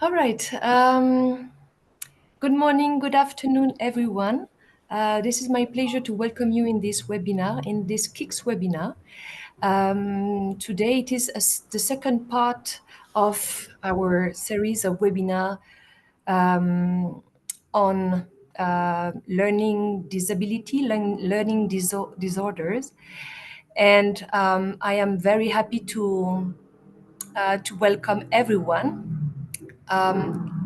All right. Good morning, good afternoon, everyone. This is my pleasure to welcome you in this webinar, in this KIX webinar. Today it is the second part of our series of webinar on learning disability, learning disorders. And I am very happy to welcome everyone.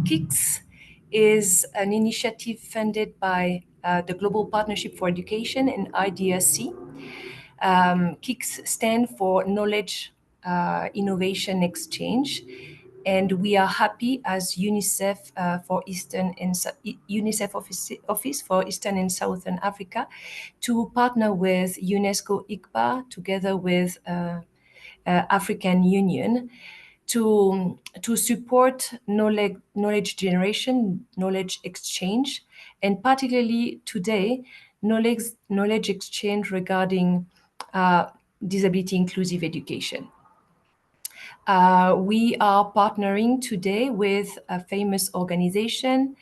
KIX is an initiative funded by the Global Partnership for Education and IDRC. KIX stands for Knowledge Innovation Exchange, and we are happy as UNICEF for Eastern and UNICEF Office for Eastern and Southern Africa to partner with UNESCO IICBA together with African Union to support knowledge generation, knowledge exchange, and particularly today, knowledge exchange regarding disability inclusive education. We are partnering today with a famous organization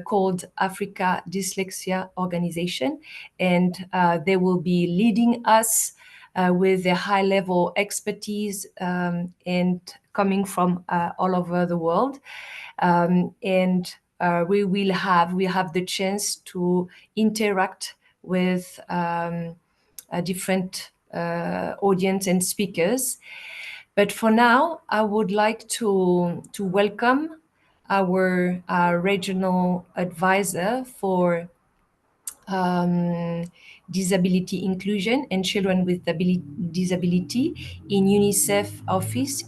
called Africa Dyslexia Organization, and they will be leading us with their high-level expertise and coming from all over the world. We have the chance to interact with a different audience and speakers. But for now, I would like to welcome our regional advisor for disability inclusion and children with disability in UNICEF office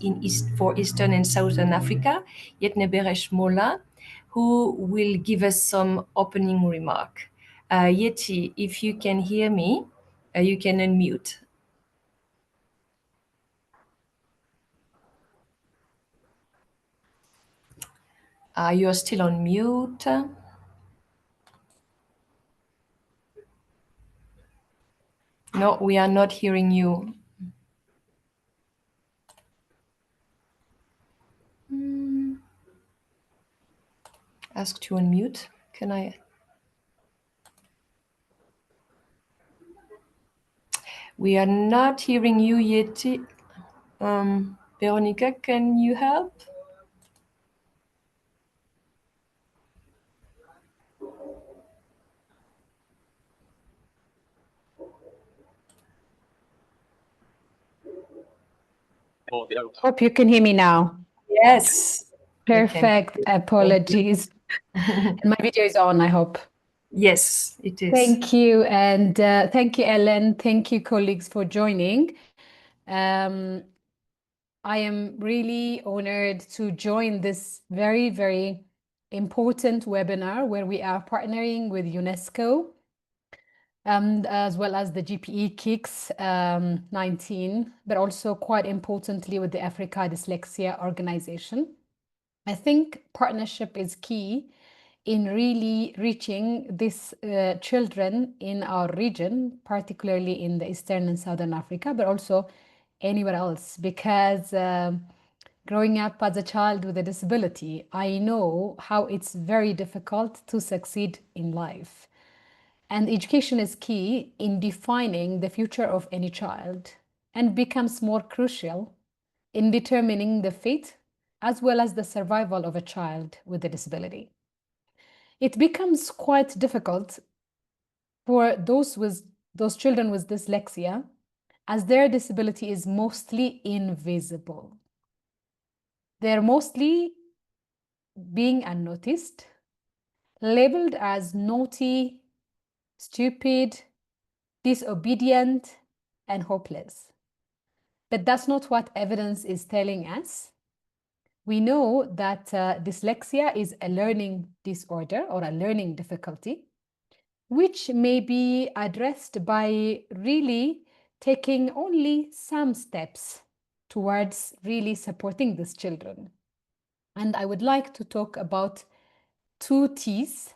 for Eastern and Southern Africa, Yetneberesh Mola, who will give us some opening remark. Yeti, if you can hear me, you can unmute. You're still on mute. No, we are not hearing you. Ask to unmute. Can I? We are not hearing you yet. Veronica, can you help? Hope you can hear me now. Yes. Perfect. Apologies. And my video is on, I hope. Yes, it is. Thank you. And thank you, Ellen. Thank you, colleagues, for joining. I am really honored to join this very, very important webinar where we are partnering with UNESCO as well as the GPE KIX-19, but also quite importantly with the Africa Dyslexia Organization. I think partnership is key in really reaching these children in our region, particularly in the Eastern and Southern Africa, but also anywhere else, because growing up as a child with a disability, I know how it's very difficult to succeed in life. And education is key in defining the future of any child and becomes more crucial in determining the fate as well as the survival of a child with a disability. It becomes quite difficult for those children with dyslexia, as their disability is mostly invisible. They're mostly being unnoticed, labeled as naughty, stupid, disobedient, and hopeless. But that's not what evidence is telling us. We know that dyslexia is a learning disorder or a learning difficulty, which may be addressed by really taking only some steps towards really supporting these children. And I would like to talk about 2 T's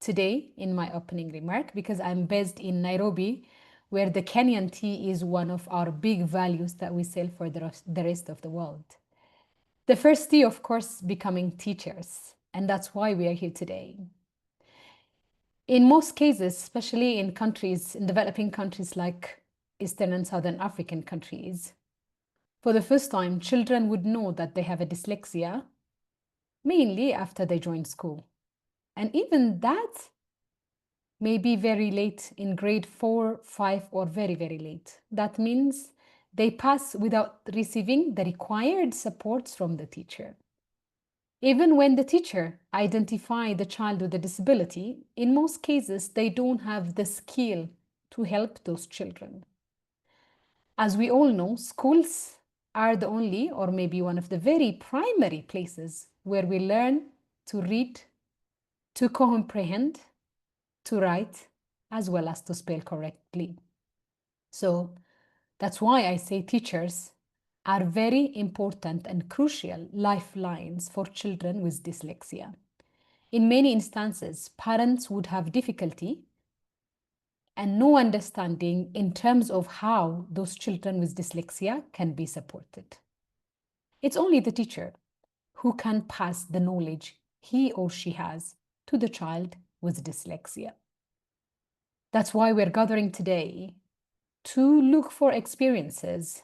today in my opening remark, because I'm based in Nairobi, where the Kenyan tea is one of our big values that we sell for the rest of the world. The first T, of course, becoming teachers, and that's why we are here today. In most cases, especially in countries, in developing countries like Eastern and Southern African countries, for the first time, children would know that they have a dyslexia, mainly after they join school. And even that may be very late in grade 4, 5, or very, very late. That means they pass without receiving the required supports from the teacher. Even when the teacher identifies the child with a disability, in most cases, they don't have the skill to help those children. As we all know, schools are the only, or maybe one of the very primary places where we learn to read, to comprehend, to write, as well as to spell correctly. So that's why I say teachers are very important and crucial lifelines for children with dyslexia. In many instances, parents would have difficulty and no understanding in terms of how those children with dyslexia can be supported. It's only the teacher who can pass the knowledge he or she has to the child with dyslexia. That's why we're gathering today to look for experiences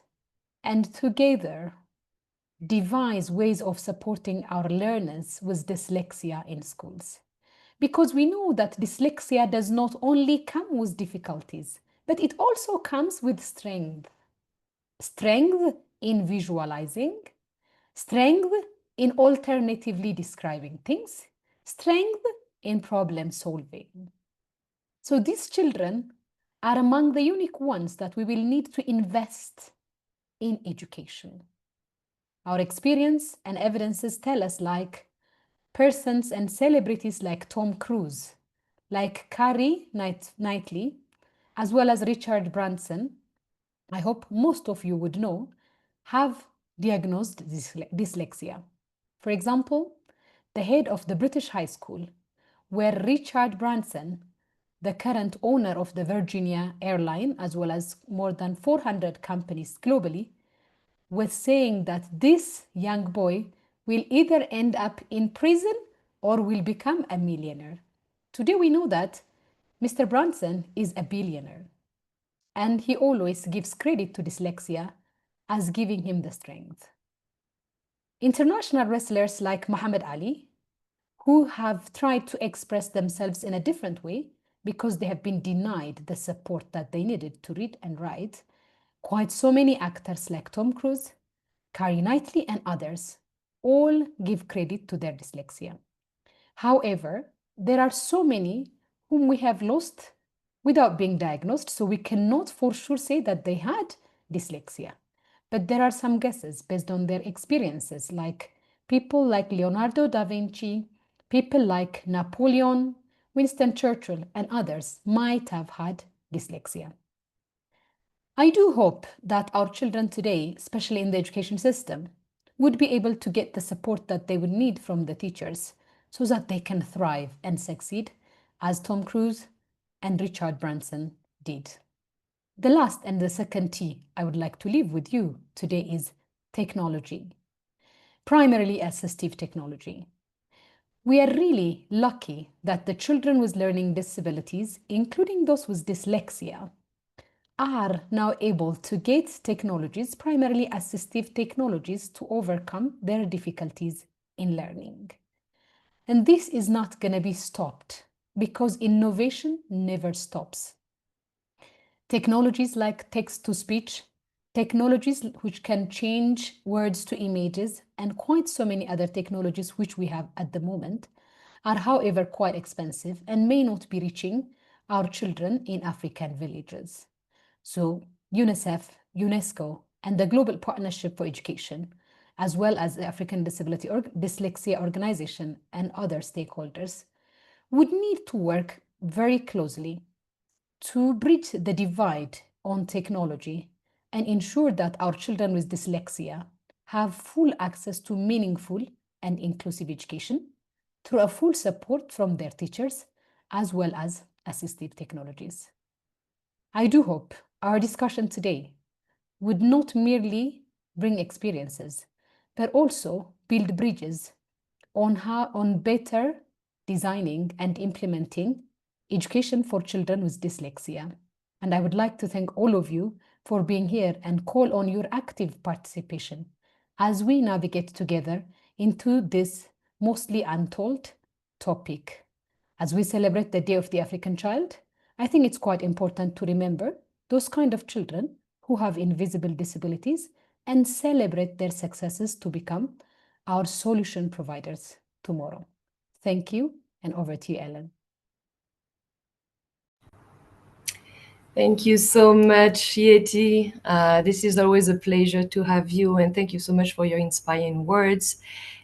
and together devise ways of supporting our learners with dyslexia in schools. Because we know that dyslexia does not only come with difficulties, but it also comes with strength. Strength in visualizing, strength in alternatively describing things, strength in problem solving. So these children are among the unique ones that we will need to invest in education. Our experience and evidences tell us, like persons and celebrities like Tom Cruise, like Keira Knightley, as well as Richard Branson, I hope most of you would know, have diagnosed dyslexia. For example, the head of the British High School, where Richard Branson, the current owner of the Virginia airline, as well as more than 400 companies globally, was saying that this young boy will either end up in prison or will become a millionaire. Today we know that Mr. Branson is a billionaire, and he always gives credit to dyslexia as giving him the strength. International wrestlers like Muhammad Ali, who have tried to express themselves in a different way because they have been denied the support that they needed to read and write, quite so many actors like Tom Cruise, Keira Knightley, and others all give credit to their dyslexia. However, there are so many whom we have lost without being diagnosed, so we cannot for sure say that they had dyslexia. But there are some guesses based on their experiences, like people like Leonardo da Vinci, people like Napoleon, Winston Churchill, and others might have had dyslexia. I do hope that our children today, especially in the education system, would be able to get the support that they would need from the teachers so that they can thrive and succeed as Tom Cruise and Richard Branson did. The last and the second T I would like to leave with you today is technology, primarily assistive technology. We are really lucky that the children with learning disabilities, including those with dyslexia, are now able to get technologies, primarily assistive technologies, to overcome their difficulties in learning. And this is not going to be stopped because innovation never stops. Technologies like text-to-speech, technologies which can change words to images, and quite so many other technologies which we have at the moment are, however, quite expensive and may not be reaching our children in African villages. So UNICEF, UNESCO, and the Global Partnership for Education, as well as the African Dyslexia Organization and other stakeholders, would need to work very closely to bridge the divide on technology and ensure that our children with dyslexia have full access to meaningful and inclusive education through a full support from their teachers, as well as assistive technologies. I do hope our discussion today would not merely bring experiences, but also build bridges on better designing and implementing education for children with dyslexia. And I would like to thank all of you for being here and call on your active participation as we navigate together into this mostly untold topic. As we celebrate the Day of the African Child, I think it's quite important to remember those kind of children who have invisible disabilities and celebrate their successes to become our solution providers tomorrow. Thank you, and over to you, Ellen. Thank you so much, Yeti. This is always a pleasure to have you, and thank you so much for your inspiring words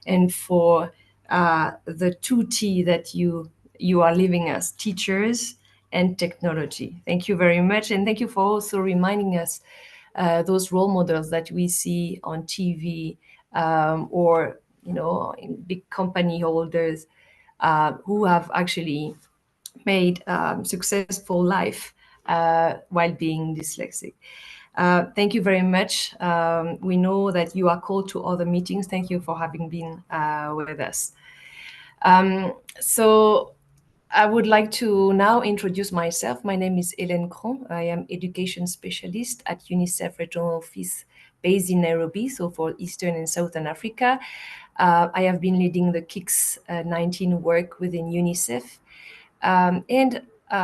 and for the 2T that you are leaving us, teachers and technology. Thank you very much, and thank you for also reminding us those role models that we see on TV or in big company holders who have actually made successful life while being dyslexic. Thank you very much. We know that you are called to other meetings. Thank you for having been with us. So I would like to now introduce myself. My name is Hélène Cron. I am education specialist at UNICEF Regional Office based in Nairobi, so for Eastern and Southern Africa. I have been leading the KIX-19 work within UNICEF and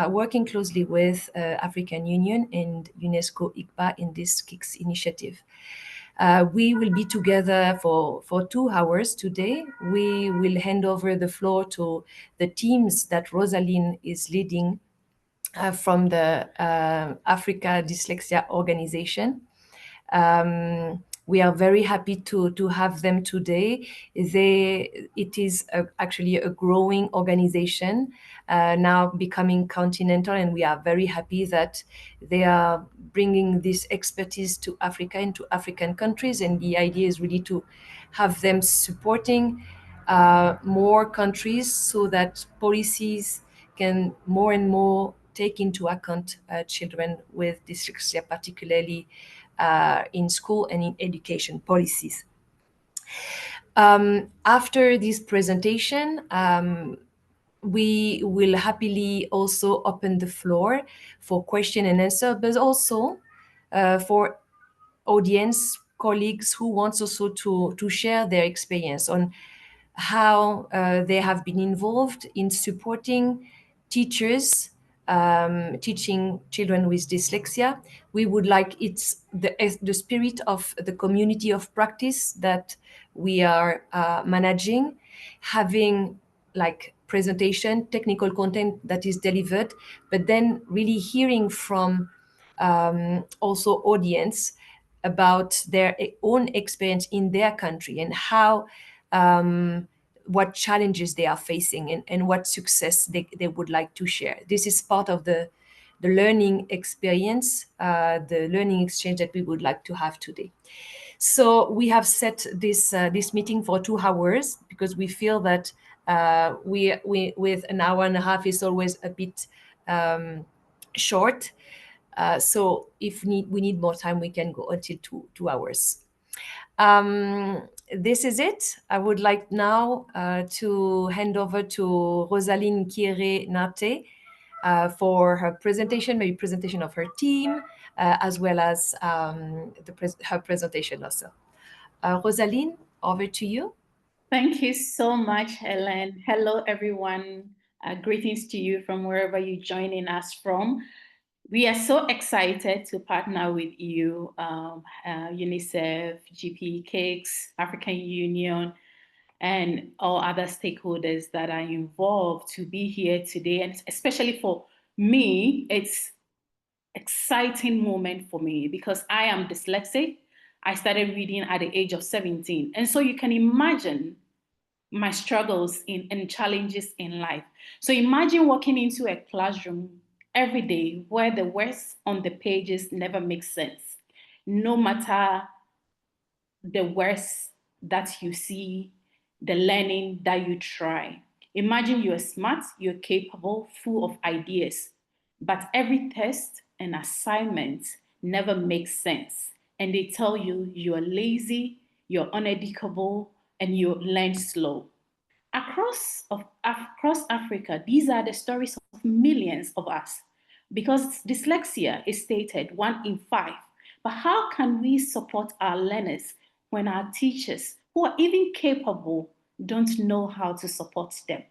working closely with African Union and UNESCO IICBA in this KIX initiative. We will be together for 2 hours today. We will hand over the floor to the teams that Rosaline is leading from the Africa Dyslexia Organization. We are very happy to have them today. It is actually a growing organization, now becoming continental, and we are very happy that they are bringing this expertise to Africa and to African countries. And the idea is really to have them supporting more countries so that policies can more and more take into account children with dyslexia, particularly in school and in education policies. After this presentation, we will happily also open the floor for question and answer, but also for audience colleagues who want also to share their experience on how they have been involved in supporting teachers teaching children with dyslexia. We would like it's the spirit of the community of practice that we are managing, having like presentation, technical content that is delivered, but then really hearing from also audience about their own experience in their country and how what challenges they are facing and what success they would like to share. This is part of the learning experience, the learning exchange that we would like to have today. So we have set this meeting for 2 hours because we feel that we with an hour and a half is always a bit short. So if we need more time, we can go until 2 hours. This is it. I would like now to hand over to Rosaline Kieré-Nate for her presentation, maybe presentation of her team, as well as her presentation also. Rosaline, over to you. Thank you so much, Helen. Hello, everyone. Greetings to you from wherever you're joining us from. We are so excited to partner with you, UNICEF, GPE KIX, African Union, and all other stakeholders that are involved to be here today. And especially for me, it's exciting moment for me because I am dyslexic. I started reading at the age of 17. And so you can imagine my struggles and challenges in life. So imagine walking into a classroom every day where the words on the pages never make sense. No matter the words that you see, the learning that you try. Imagine you're smart, you're capable, full of ideas, but every test and assignment never makes sense. And they tell you you're lazy, you're uneducable, and you learn slow. Across Africa, these are the stories of millions of us, because dyslexia is stated 1 in 5. But how can we support our learners when our teachers, who are even capable, don't know how to support them?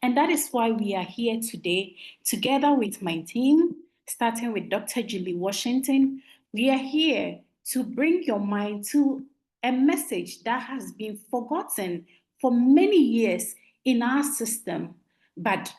And that is why we are here today, together with my team, starting with Dr. Julie Washington. We are here to bring your mind to a message that has been forgotten for many years in our system, but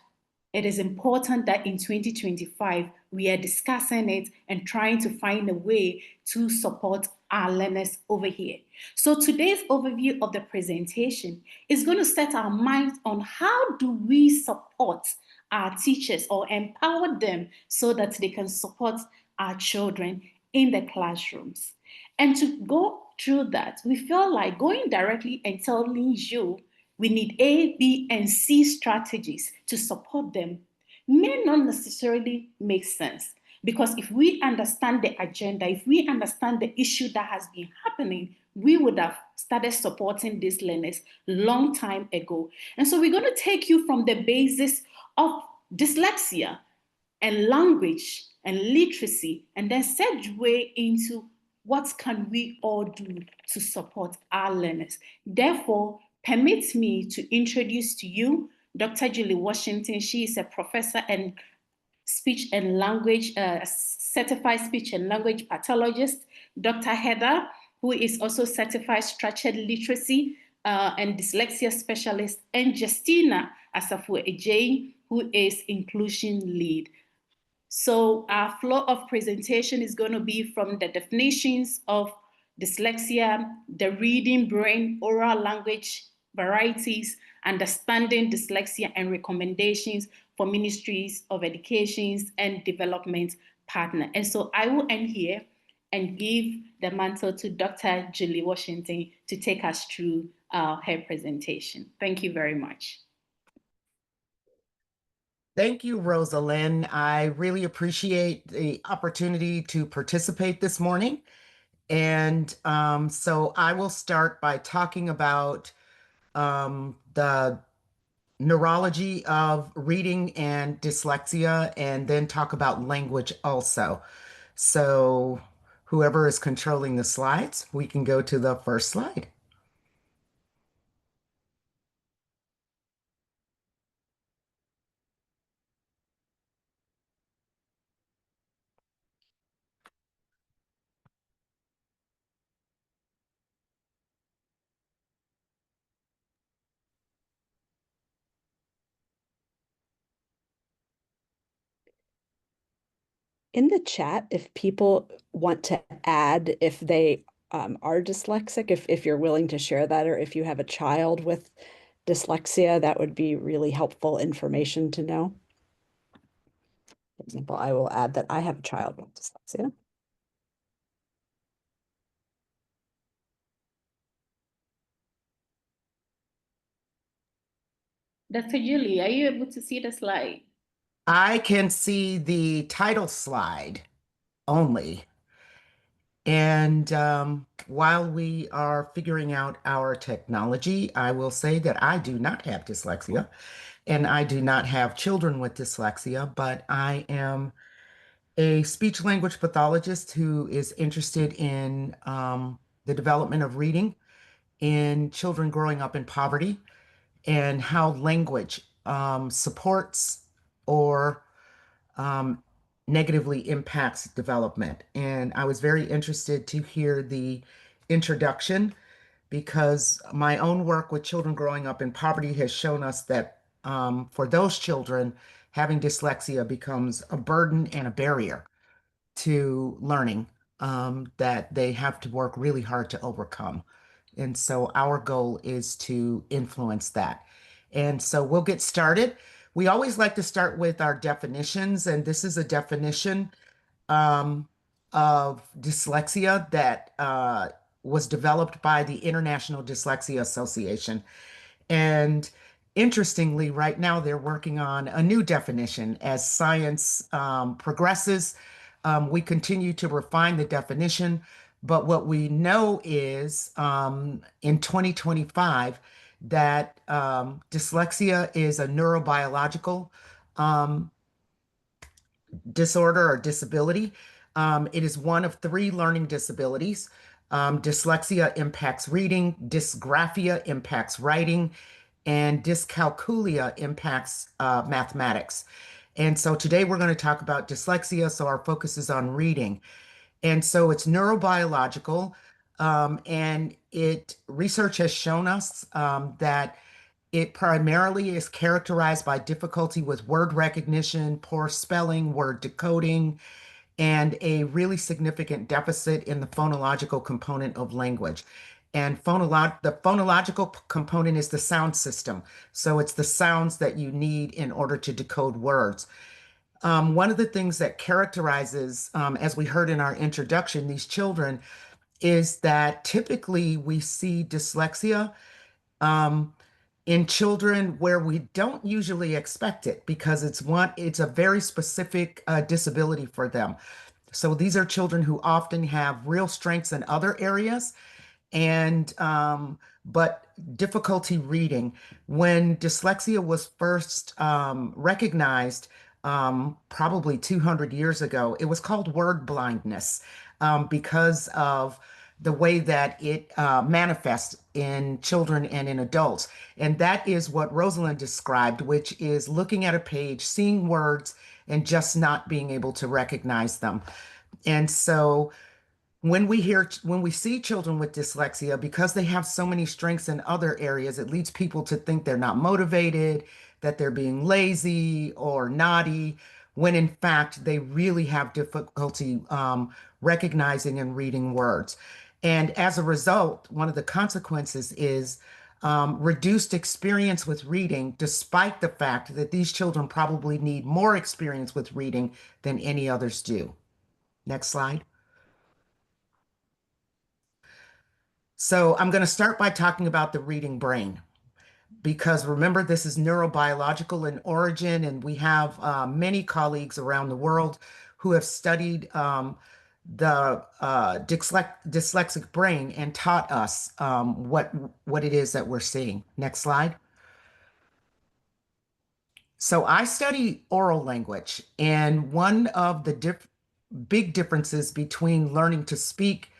it is important that in 2025, we are discussing it and trying to find a way to support our learners over here. So today's overview of the presentation is going to set our minds on how do we support our teachers or empower them so that they can support our children in the classrooms. And to go through that, we feel like going directly and telling you we need A, B, and C strategies to support them may not necessarily make sense. Because if we understand the agenda, if we understand the issue that has been happening, we would have started supporting these learners long time ago. And so we're going to take you from the basis of dyslexia and language and literacy, and then segue into what can we all do to support our learners. Therefore, permit me to introduce to you Dr. Julie Washington. She is a professor and speech and language, certified speech and language pathologist. Dr. Heather, who is also certified structured literacy and dyslexia specialist, and Justina Asafu-Ejei, who is inclusion lead. So our flow of presentation is going to be from the definitions of dyslexia, the reading brain, oral language varieties, understanding dyslexia, and recommendations for ministries of education and development partner. And so I will end here and give the mantle to Dr. Julie Washington to take us through her presentation. Thank you very much. Thank you, Rosalind. I really appreciate the opportunity to participate this morning. And so I will start by talking about the neurology of reading and dyslexia, and then talk about language also. So whoever is controlling the slides, we can go to the first slide. In the chat, if people want to add if they are dyslexic, if you're willing to share that, or if you have a child with dyslexia, that would be really helpful information to know. For example, I will add that I have a child with dyslexia. Dr. Julie, are you able to see the slide? I can see the title slide only. And while we are figuring out our technology, I will say that I do not have dyslexia, and I do not have children with dyslexia, but I am a speech language pathologist who is interested in the development of reading in children growing up in poverty, and how language supports or negatively impacts development. And I was very interested to hear the introduction, because my own work with children growing up in poverty has shown us that for those children, having dyslexia becomes a burden and a barrier to learning that they have to work really hard to overcome. And so our goal is to influence that. And so we'll get started. We always like to start with our definitions, and this is a definition of dyslexia that was developed by the International Dyslexia Association. And interestingly, right now they're working on a new definition. As science progresses, we continue to refine the definition, But what we know is in 2025 that dyslexia is a neurobiological um, disorder or disability. It is one of 3 learning disabilities. Dyslexia impacts reading, dysgraphia impacts writing, and dyscalculia impacts mathematics. And so today we're going to talk about dyslexia, so our focus is on reading. And so it's neurobiological, and research has shown us that it primarily is characterized by difficulty with word recognition, poor spelling, word decoding, and a really significant deficit in the phonological component of language. And the phonological component is the sound system. So it's the sounds that you need in order to decode words. One of the things that characterizes, as we heard in our introduction, these children is that typically we see dyslexia um, in children where we don't usually expect it because it's a very specific disability for them. So these are children who often have real strengths in other areas and but difficulty reading. When dyslexia was first recognized, probably 200 years ago, it was called word blindness because of the way that it manifests in children and in adults. And that is what Rosalind described, which is looking at a page, seeing words, and just not being able to recognize them. And so when we see children with dyslexia, because they have so many strengths in other areas, it leads people to think they're not motivated, that they're being lazy or naughty, when in fact they really have difficulty recognizing and reading words. And as a result, one of the consequences is reduced experience with reading, despite the fact that these children probably need more experience with reading than any others do. Next slide. So I'm going to start by talking about the reading brain, because remember, this is neurobiological in origin, and we have many colleagues around the world who have studied the dyslexic brain and taught us what it is that we're seeing. Next slide. So I study oral language, and one of the big differences between learning to speak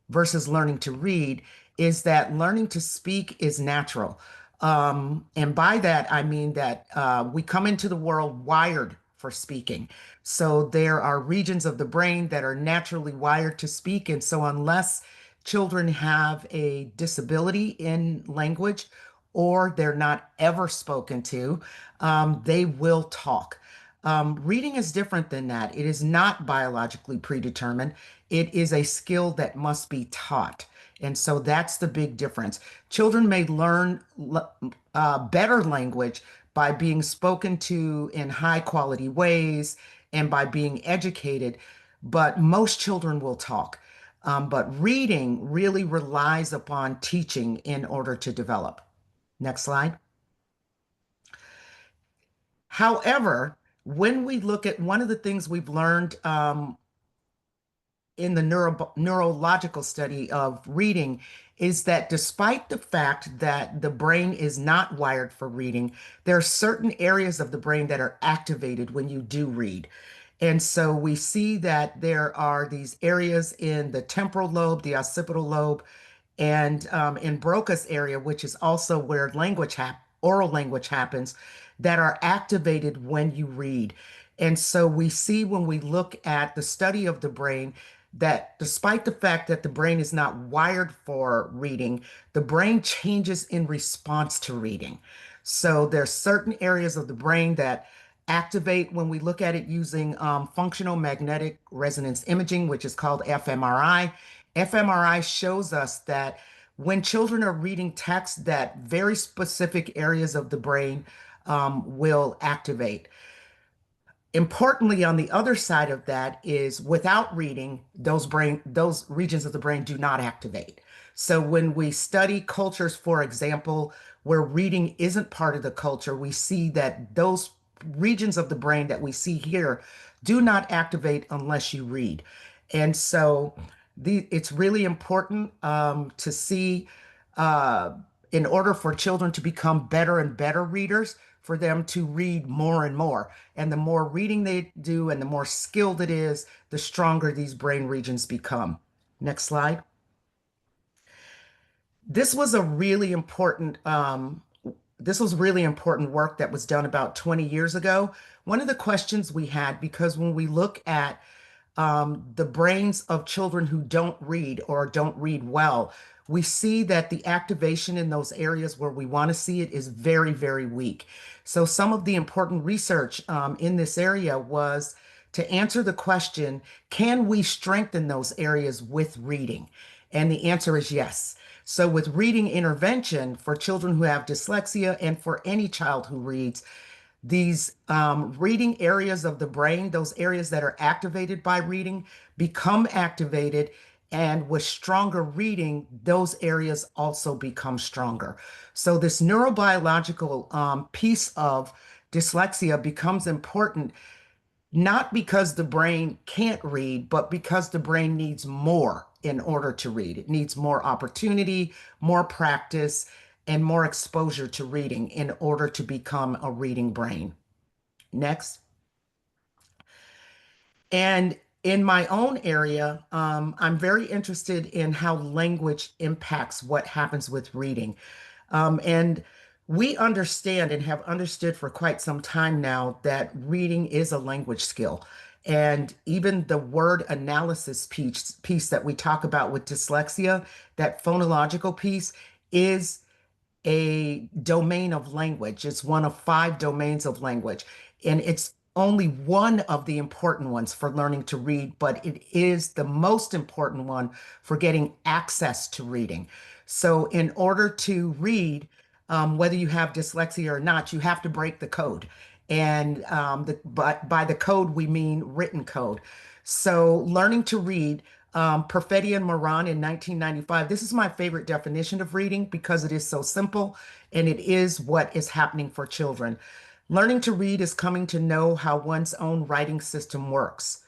versus learning to read is that learning to speak is natural. And by that, I mean that we come into the world wired for speaking. So there are regions of the brain that are naturally wired to speak. And so unless children have a disability in language or they're not ever spoken to, they will talk. Reading is different than that. It is not biologically predetermined. It is a skill that must be taught. And so that's the big difference. Children may learn better language by being spoken to in high quality ways and by being educated, but most children will talk. But reading really relies upon teaching in order to develop. Next slide. However, when we look at one of the things we've learned in the neurological study of reading is that despite the fact that the brain is not wired for reading, there are certain areas of the brain that are activated when you do read. And so we see that there are these areas in the temporal lobe, the occipital lobe, and in Broca's area, which is also where oral language happens, that are activated when you read. And so we see when we look at the study of the brain that despite the fact that the brain is not wired for reading, the brain changes in response to reading. So there's certain areas of the brain that activate when we look at it using functional magnetic resonance imaging, which is called fMRI. fMRI shows us that when children are reading text, that very specific areas of the brain will activate. Importantly, on the other side of that is without reading, those regions of the brain do not activate. So when we study cultures, for example, where reading isn't part of the culture, we see that those regions of the brain that we see here do not activate unless you read. And so It's really important to see, in order for children to become better and better readers, for them to read more and more. And the more reading they do and the more skilled it is, the stronger these brain regions become. Next slide. This was really important work that was done about 20 years ago. One of the questions we had, because when we look at the brains of children who don't read or don't read well, we see that the activation in those areas where we want to see it is very, very weak. So some of the important research in this area was to answer the question, can we strengthen those areas with reading? And the answer is yes. So with reading intervention for children who have dyslexia and for any child who reads, these reading areas of the brain, those areas that are activated by reading, become activated. And with stronger reading, those areas also become stronger. So this neurobiological piece of dyslexia becomes important, not because the brain can't read, but because the brain needs more in order to read. It needs more opportunity, more practice, and more exposure to reading in order to become a reading brain. Next. And in my own area, I'm very interested in how language impacts what happens with reading. And we understand and have understood for quite some time now that reading is a language skill. And even the word analysis piece that we talk about with dyslexia, that phonological piece, is a domain of language. It's one of 5 domains of language. And it's only one of the important ones for learning to read, but it is the most important one for getting access to reading. So in order to read, whether you have dyslexia or not, you have to break the code. And by the code, we mean written code. So learning to read, Perfetti and Moran in 1995, this is my favorite definition of reading because it is so simple and it is what is happening for children. Learning to read is coming to know how one's own writing system works.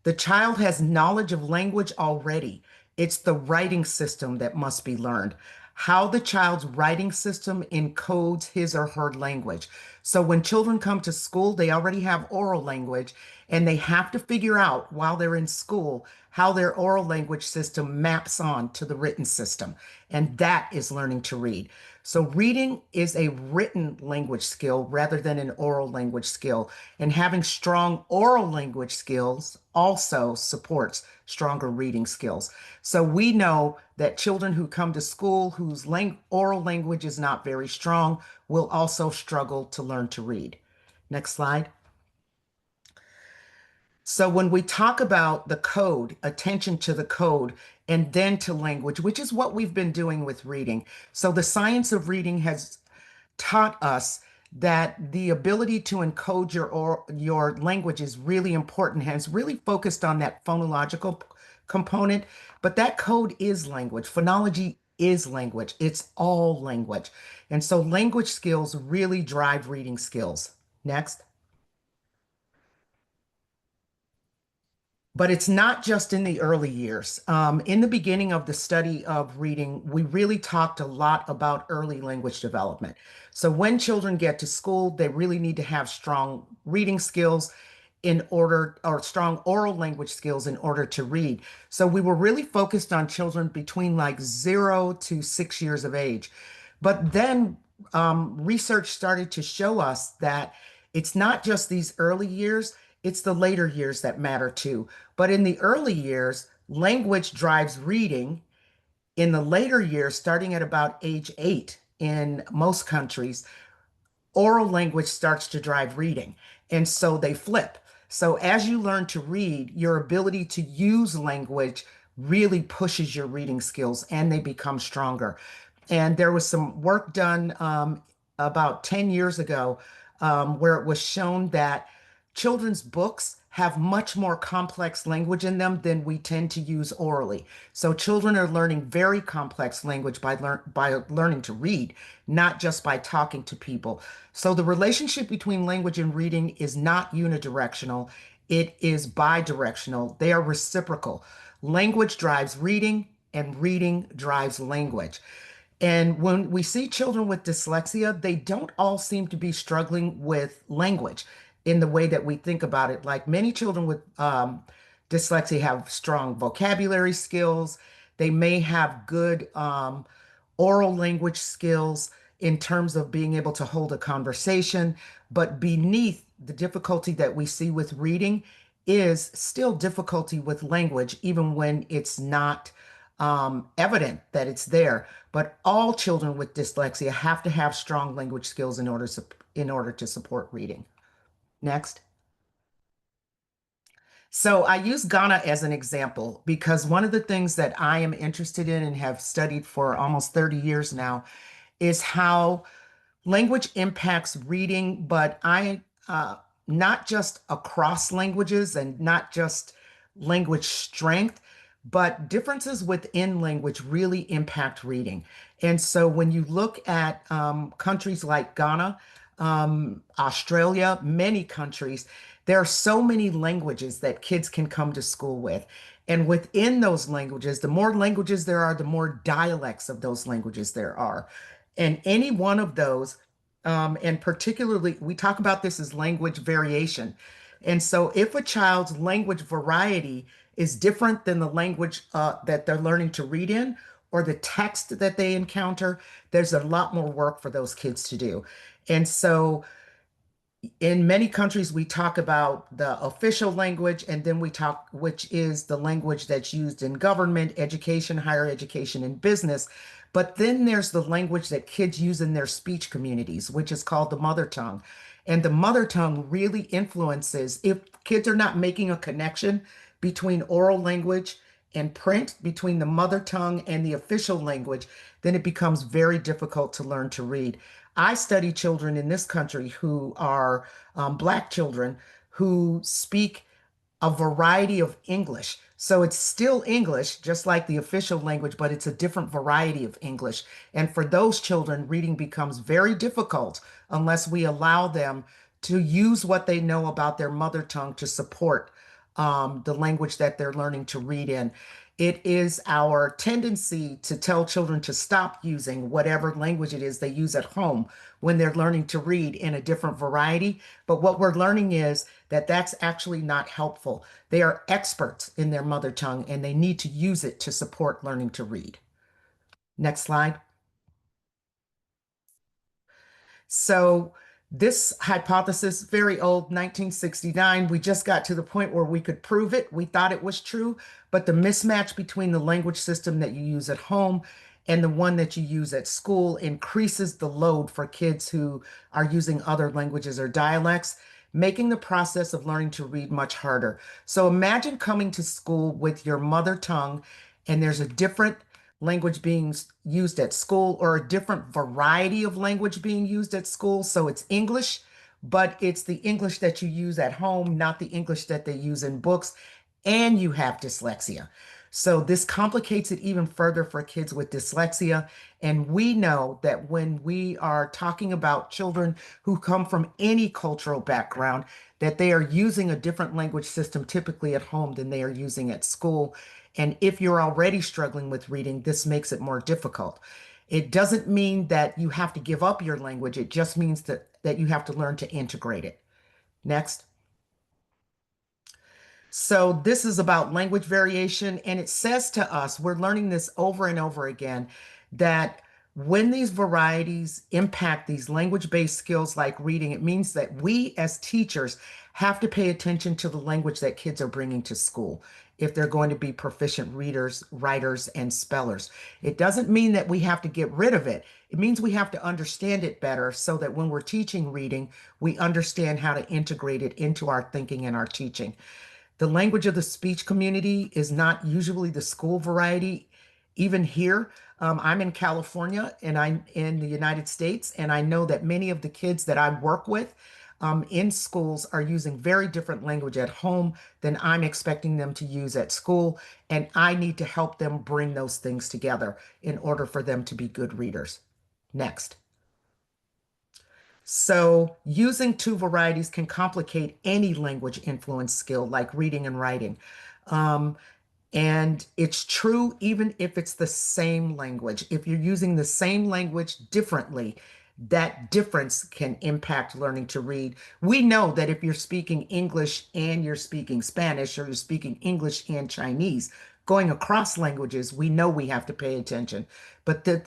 The child has knowledge of language already. It's the writing system that must be learned. How the child's writing system encodes his or her language. So when children come to school, they already have oral language, and they have to figure out while they're in school how their oral language system maps on to the written system. And that is learning to read. So reading is a written language skill rather than an oral language skill. And having strong oral language skills also supports stronger reading skills. So we know that children who come to school whose oral language is not very strong will also struggle to learn to read. Next slide. So when we talk about the code, attention to the code, and then to language, which is what we've been doing with reading. So the science of reading has taught us that the ability to encode your language is really important, has really focused on that phonological component, but that code is language. Phonology is language. It's all language. And so language skills really drive reading skills. Next. But it's not just in the early years. In the beginning of the study of reading, we really talked a lot about early language development. So when children get to school, they really need to have strong reading skills or strong oral language skills in order to read. So we were really focused on children between like 0 to 6 years of age. But then research started to show us that it's not just these early years, it's the later years that matter too. But in the early years, language drives reading. In the later years, starting at about age 8 in most countries, oral language starts to drive reading. And so they flip. So as you learn to read, your ability to use language really pushes your reading skills and they become stronger. And there was some work done about 10 years ago where it was shown that children's books have much more complex language in them than we tend to use orally. So children are learning very complex language by learning to read, not just by talking to people. So the relationship between language and reading is not unidirectional. It is bidirectional. They are reciprocal. language drives reading, and reading drives language. And when we see children with dyslexia, they don't all seem to be struggling with language in the way that we think about it. Like many children with dyslexia have strong vocabulary skills. They may have good oral language skills in terms of being able to hold a conversation. But beneath the difficulty that we see with reading is still difficulty with language, even when it's not evident that it's there. But all children with dyslexia have to have strong language skills in order to support reading. Next. So I use Ghana as an example because one of the things that I am interested in and have studied for almost 30 years now is how language impacts reading, but not just across languages and not just language strength, but differences within language really impact reading. And so when you look at countries like Ghana, Australia, many countries, there are so many languages that kids can come to school with. And within those languages, the more languages there are, the more dialects of those languages there are. And any one of those, and particularly, we talk about this as language variation. And so if a child's language variety is different than the language that they're learning to read in, or the text that they encounter, there's a lot more work for those kids to do. And so in many countries, we talk about the official language, and then we talk, which is the language that's used in government, education, higher education, and business. But then there's the language that kids use in their speech communities, which is called the mother tongue. And the mother tongue really influences, if kids are not making a connection between oral language and print, between the mother tongue and the official language, then it becomes very difficult to learn to read. I study children in this country who are Black children who speak a variety of English. So it's still English, just like the official language, but it's a different variety of English. And for those children, reading becomes very difficult unless we allow them to use what they know about their mother tongue to support the language that they're learning to read in. It is our tendency to tell children to stop using whatever language it is they use at home when they're learning to read in a different variety. But what we're learning is that that's actually not helpful. They are experts in their mother tongue and they need to use it to support learning to read. Next slide. So this hypothesis, very old, 1969, we just got to the point where we could prove it. We thought it was true, but the mismatch between the language system that you use at home and the one that you use at school increases the load for kids who are using other languages or dialects, making the process of learning to read much harder. So imagine coming to school with your mother tongue and there's a different language being used at school or a different variety of language being used at school. So it's English, but it's the English that you use at home, not the English that they use in books, and you have dyslexia. So this complicates it even further for kids with dyslexia. And we know that when we are talking about children who come from any cultural background, that they are using a different language system typically at home than they are using at school. And if you're already struggling with reading, this makes it more difficult. It doesn't mean that you have to give up your language. It just means that you have to learn to integrate it. Next. So this is about language variation, and it says to us, we're learning this over and over again, that when these varieties impact these language-based skills like reading, it means that we as teachers have to pay attention to the language that kids are bringing to school if they're going to be proficient readers, writers, and spellers. It doesn't mean that we have to get rid of it. It means we have to understand it better so that when we're teaching reading, we understand how to integrate it into our thinking and our teaching. The language of the speech community is not usually the school variety. Even here, I'm in California and I'm in the United States, and I know that many of the kids that I work with in schools are using very different language at home than I'm expecting them to use at school. And I need to help them bring those things together in order for them to be good readers. Next. So using two varieties can complicate any language influence skill like reading and writing. And it's true even if it's the same language. If you're using the same language differently, that difference can impact learning to read. We know that if you're speaking English and you're speaking Spanish, or you're speaking English and Chinese, going across languages, we know we have to pay attention. But the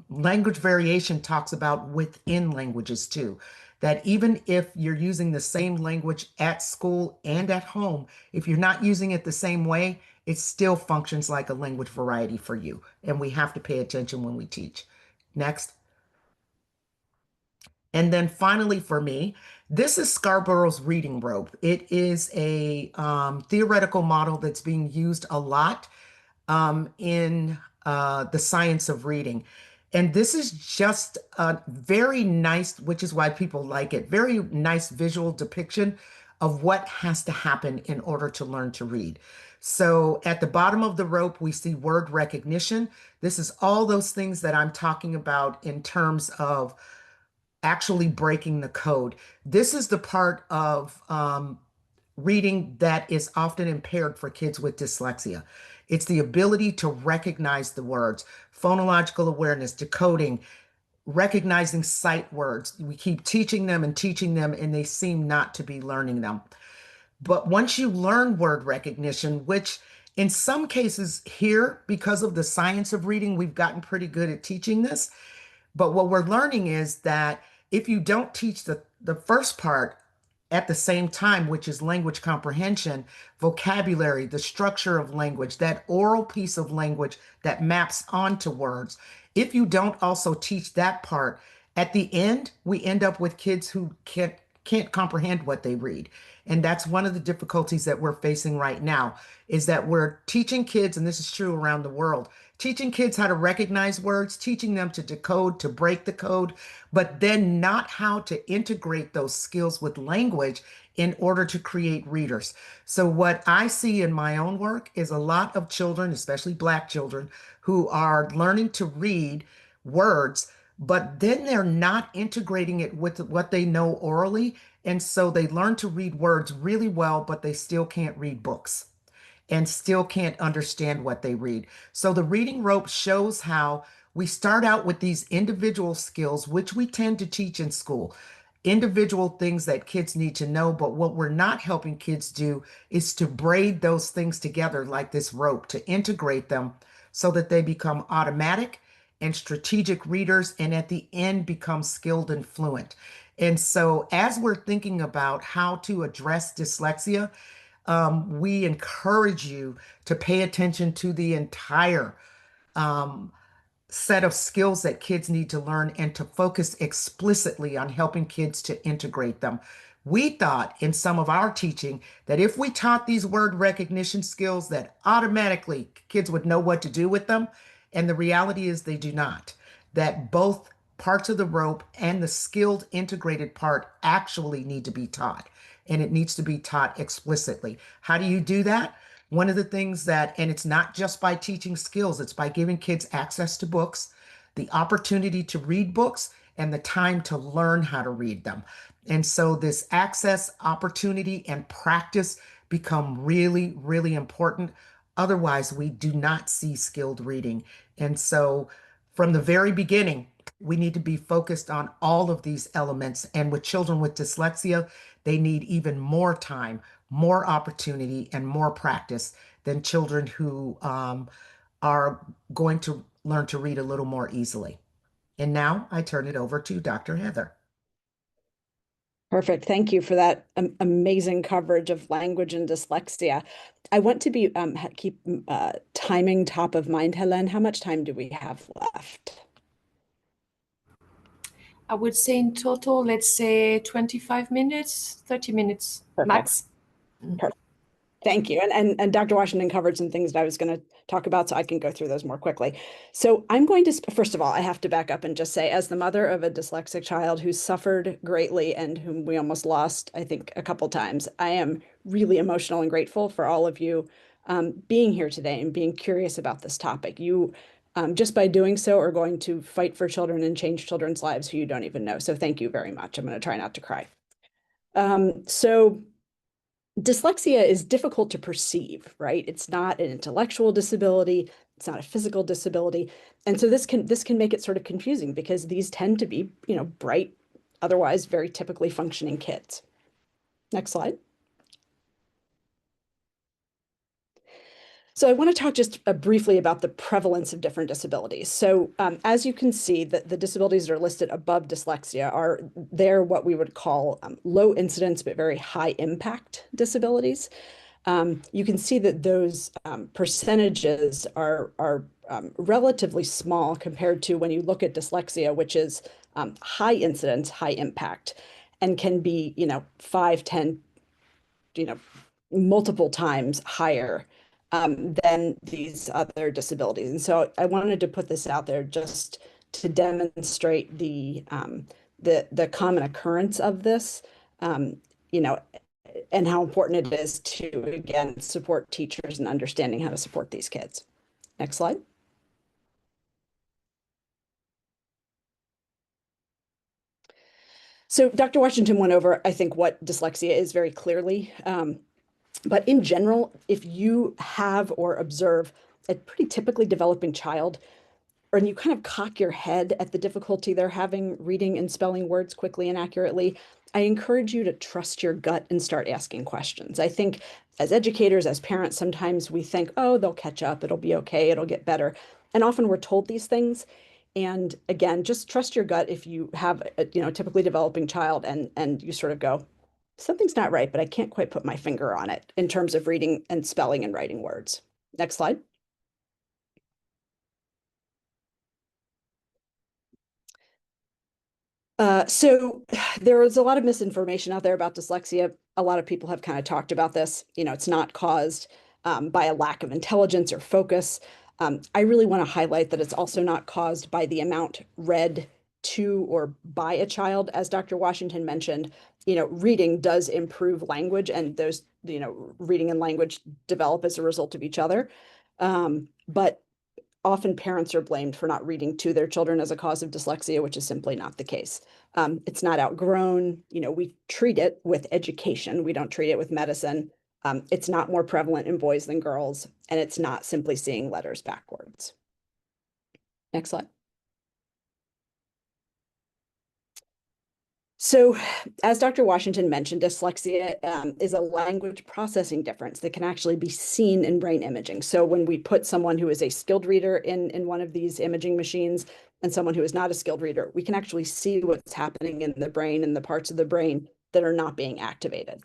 language variation talks about within languages too. That even if you're using the same language at school and at home, if you're not using it the same way, it still functions like a language variety for you. And we have to pay attention when we teach. Next. And then finally for me, this is Scarborough's reading rope. It is a theoretical model that's being used a lot in the science of reading. And this is just a very nice, which is why people like it, very nice visual depiction of what has to happen in order to learn to read. So at the bottom of the rope, we see word recognition. This is all those things that I'm talking about in terms of actually breaking the code. This is the part of reading that is often impaired for kids with dyslexia. It's the ability to recognize the words, phonological awareness, decoding, recognizing sight words. We keep teaching them, and they seem not to be learning them. But once you learn word recognition, which in some cases here, because of the science of reading, we've gotten pretty good at teaching this. But what we're learning is that if you don't teach the first part at the same time, which is language comprehension, vocabulary, the structure of language, that oral piece of language that maps onto words, if you don't also teach that part, at the end, we end up with kids who can't comprehend what they read. And that's one of the difficulties that we're facing right now, is that we're teaching kids, and this is true around the world, teaching kids how to recognize words, teaching them to decode, to break the code, but then not how to integrate those skills with language in order to create readers. So what I see in my own work is a lot of children, especially Black children, who are learning to read words, but then they're not integrating it with what they know orally. And so they learn to read words really well, but they still can't read books and still can't understand what they read. So the reading rope shows how we start out with these individual skills, which we tend to teach in school, individual things that kids need to know. But what we're not helping kids do is to braid those things together like this rope, to integrate them so that they become automatic and strategic readers, and at the end become skilled and fluent. And so as we're thinking about how to address dyslexia, we encourage you to pay attention to the entire set of skills that kids need to learn, and to focus explicitly on helping kids to integrate them. We thought in some of our teaching that if we taught these word recognition skills, that automatically kids would know what to do with them. And the reality is they do not. That both parts of the rope and the skilled integrated part actually need to be taught, and it needs to be taught explicitly. How do you do that? One of the things that, and it's not just by teaching skills, it's by giving kids access to books, the opportunity to read books, and the time to learn how to read them. And so this access, opportunity, and practice become really, really important. Otherwise, we do not see skilled reading. And so from the very beginning, we need to be focused on all of these elements. And with children with dyslexia, they need even more time, more opportunity, and more practice than children who are going to learn to read a little more easily. And now I turn it over to Dr. Heather. Perfect. Thank you for that amazing coverage of language and dyslexia. I want to be keep timing top of mind. Helen, how much time do we have left? I would say in total, let's say 25 minutes, 30 minutes. Perfect. Max. Perfect. Thank you. And Dr. Washington covered some things that I was going to talk about, so I can go through those more quickly. So I'm going to, first of all, I have to back up and just say, as the mother of a dyslexic child who suffered greatly and whom we almost lost, I think, a couple times, I am really emotional and grateful for all of you being here today and being curious about this topic. You, just by doing so, are going to fight for children and change children's lives who you don't even know. So thank you very much. I'm going to try not to cry. So dyslexia is difficult to perceive, right? It's not an intellectual disability. It's not a physical disability. And so this can make it sort of confusing because these tend to be, bright, otherwise very typically functioning kids. Next slide. So I want to talk just briefly about the prevalence of different disabilities. So as you can see, the disabilities that are listed above dyslexia they're what we would call low incidence but very high impact disabilities. You can see that those percentages are relatively small compared to when you look at dyslexia, which is high incidence, high impact, and can be 5, 10, multiple times higher than these other disabilities. And so I wanted to put this out there just to demonstrate the common occurrence of this, and how important it is to, again, support teachers in understanding how to support these kids. Next slide. So Dr. Washington went over, I think, what dyslexia is very clearly. But in general, if you have or observe a pretty typically developing child, and you kind of cock your head at the difficulty they're having reading and spelling words quickly and accurately, I encourage you to trust your gut and start asking questions. I think as educators, as parents, sometimes we think, oh, they'll catch up, it'll be okay, it'll get better. And often we're told these things. And again, just trust your gut if you have a typically developing child and you sort of go, something's not right, but I can't quite put my finger on it in terms of reading and spelling and writing words. Next slide. So there is a lot of misinformation out there about dyslexia. A lot of people have kind of talked about this. It's not caused by a lack of intelligence or focus. I really want to highlight that it's also not caused by the amount read to or by a child. As Dr. Washington mentioned, reading does improve language, and those, reading and language develop as a result of each other. But often parents are blamed for not reading to their children as a cause of dyslexia, which is simply not the case. It's not outgrown. We treat it with education. We don't treat it with medicine. It's not more prevalent in boys than girls, and it's not simply seeing letters backwards. Next slide. So as Dr. Washington mentioned, dyslexia is a language processing difference that can actually be seen in brain imaging. So when we put someone who is a skilled reader in one of these imaging machines and someone who is not a skilled reader, we can actually see what's happening in the brain and the parts of the brain that are not being activated.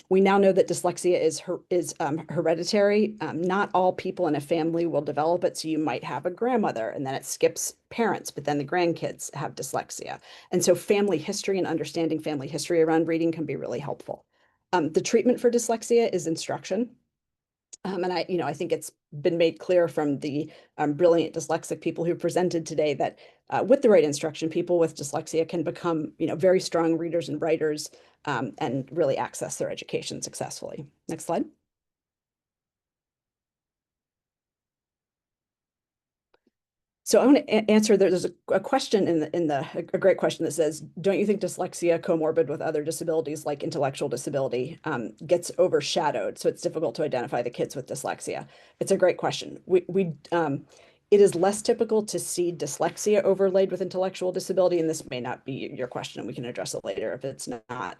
We now know that dyslexia is hereditary. Not all people in a family will develop it. So you might have a grandmother and then it skips parents, but then the grandkids have dyslexia. And so family history and understanding family history around reading can be really helpful. The treatment for dyslexia is instruction. And I think it's been made clear from the brilliant dyslexic people who presented today that with the right instruction, people with dyslexia can become, very strong readers and writers and really access their education successfully. Next slide. So I want to answer, there's a question a great question that says, don't you think dyslexia comorbid with other disabilities like intellectual disability gets overshadowed? So it's difficult to identify the kids with dyslexia. It's a great question. It is less typical to see dyslexia overlaid with intellectual disability, and this may not be your question, and we can address it later if it's not.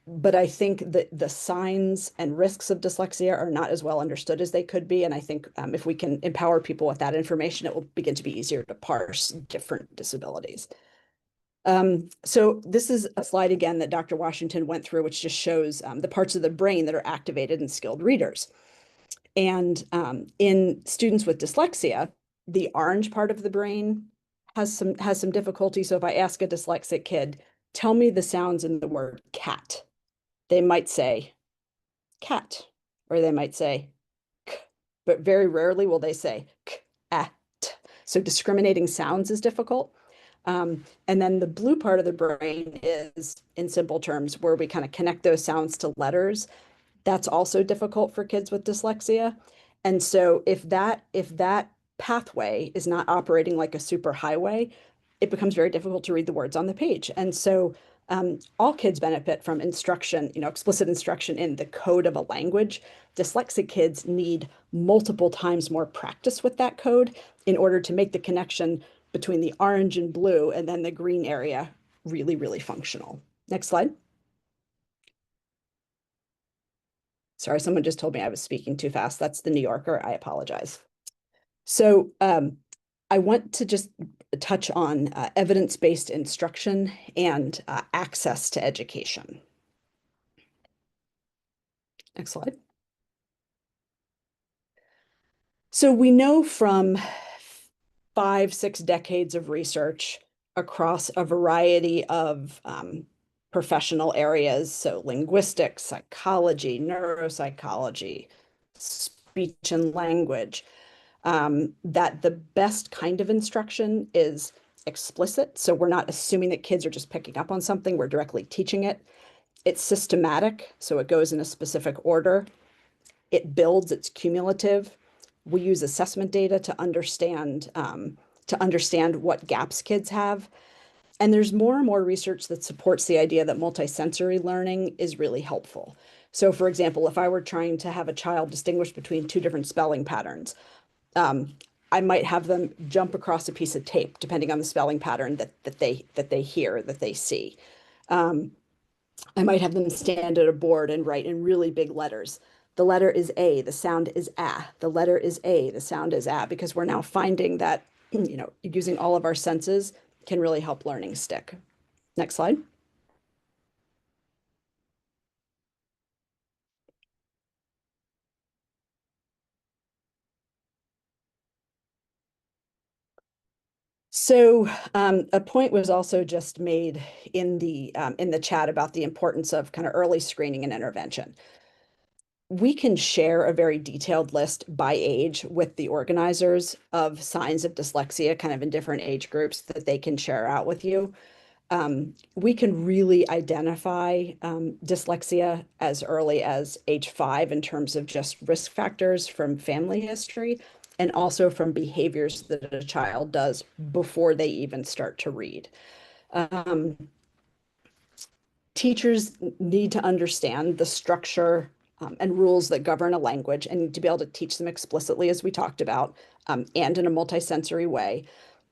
But I think that the signs and risks of dyslexia are not as well understood as they could be. And I think if we can empower people with that information, it will begin to be easier to parse different disabilities. So this is a slide again that Dr. Washington went through, which just shows the parts of the brain that are activated in skilled readers. And in students with dyslexia, the orange part of the brain has some difficulty. So if I ask a dyslexic kid, tell me the sounds in the word cat, they might say cat, or they might say k, but very rarely will they say k, at. So discriminating sounds is difficult. And then the blue part of the brain is, in simple terms, where we kind of connect those sounds to letters. That's also difficult for kids with dyslexia. And so if that pathway is not operating like a super highway, it becomes very difficult to read the words on the page. And so All kids benefit from instruction, explicit instruction in the code of a language. Dyslexic kids need multiple times more practice with that code in order to make the connection between the orange and blue and then the green area really, really functional. Next slide. Sorry, someone just told me I was speaking too fast. That's the New Yorker. I apologize. So I want to just touch on evidence-based instruction and access to education. Next slide. So we know from 5-6 decades of research across a variety of professional areas, so linguistics, psychology, neuropsychology, speech and language, that the best kind of instruction is explicit. So we're not assuming that kids are just picking up on something, we're directly teaching it. It's systematic, so it goes in a specific order. It builds, it's cumulative. We use assessment data to understand what gaps kids have. And there's more and more research that supports the idea that multisensory learning is really helpful. So for example, if I were trying to have a child distinguish between 2 different spelling patterns, I might have them jump across a piece of tape, depending on the spelling pattern that they hear, that they see. I might have them stand at a board and write in really big letters. The letter is A, the sound is A. The letter is A, the sound is A, because we're now finding that, using all of our senses can really help learning stick. Next slide. So a point was also just made in the chat about the importance of kind of early screening and intervention. We can share a very detailed list by age with the organizers of signs of dyslexia, kind of in different age groups that they can share out with you. We can really identify dyslexia as early as age 5 in terms of just risk factors from family history and also from behaviors that a child does before they even start to read. Teachers need to understand the structure and rules that govern a language and to be able to teach them explicitly, as we talked about, and in a multisensory way.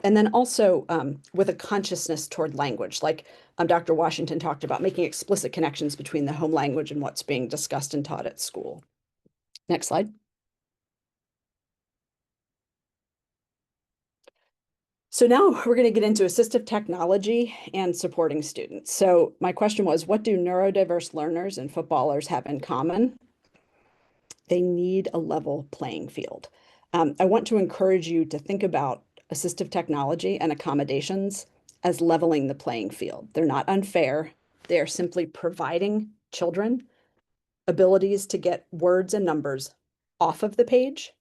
And then also with a consciousness toward language, like Dr. Washington talked about, making explicit connections between the home language and what's being discussed and taught at school. Next slide. So now we're going to get into assistive technology and supporting students. So my question was, what do neurodiverse learners and footballers have in common? They need a level playing field. I want to encourage you to think about assistive technology and accommodations as leveling the playing field. They're not unfair. They are simply providing children abilities to get words and numbers off of the page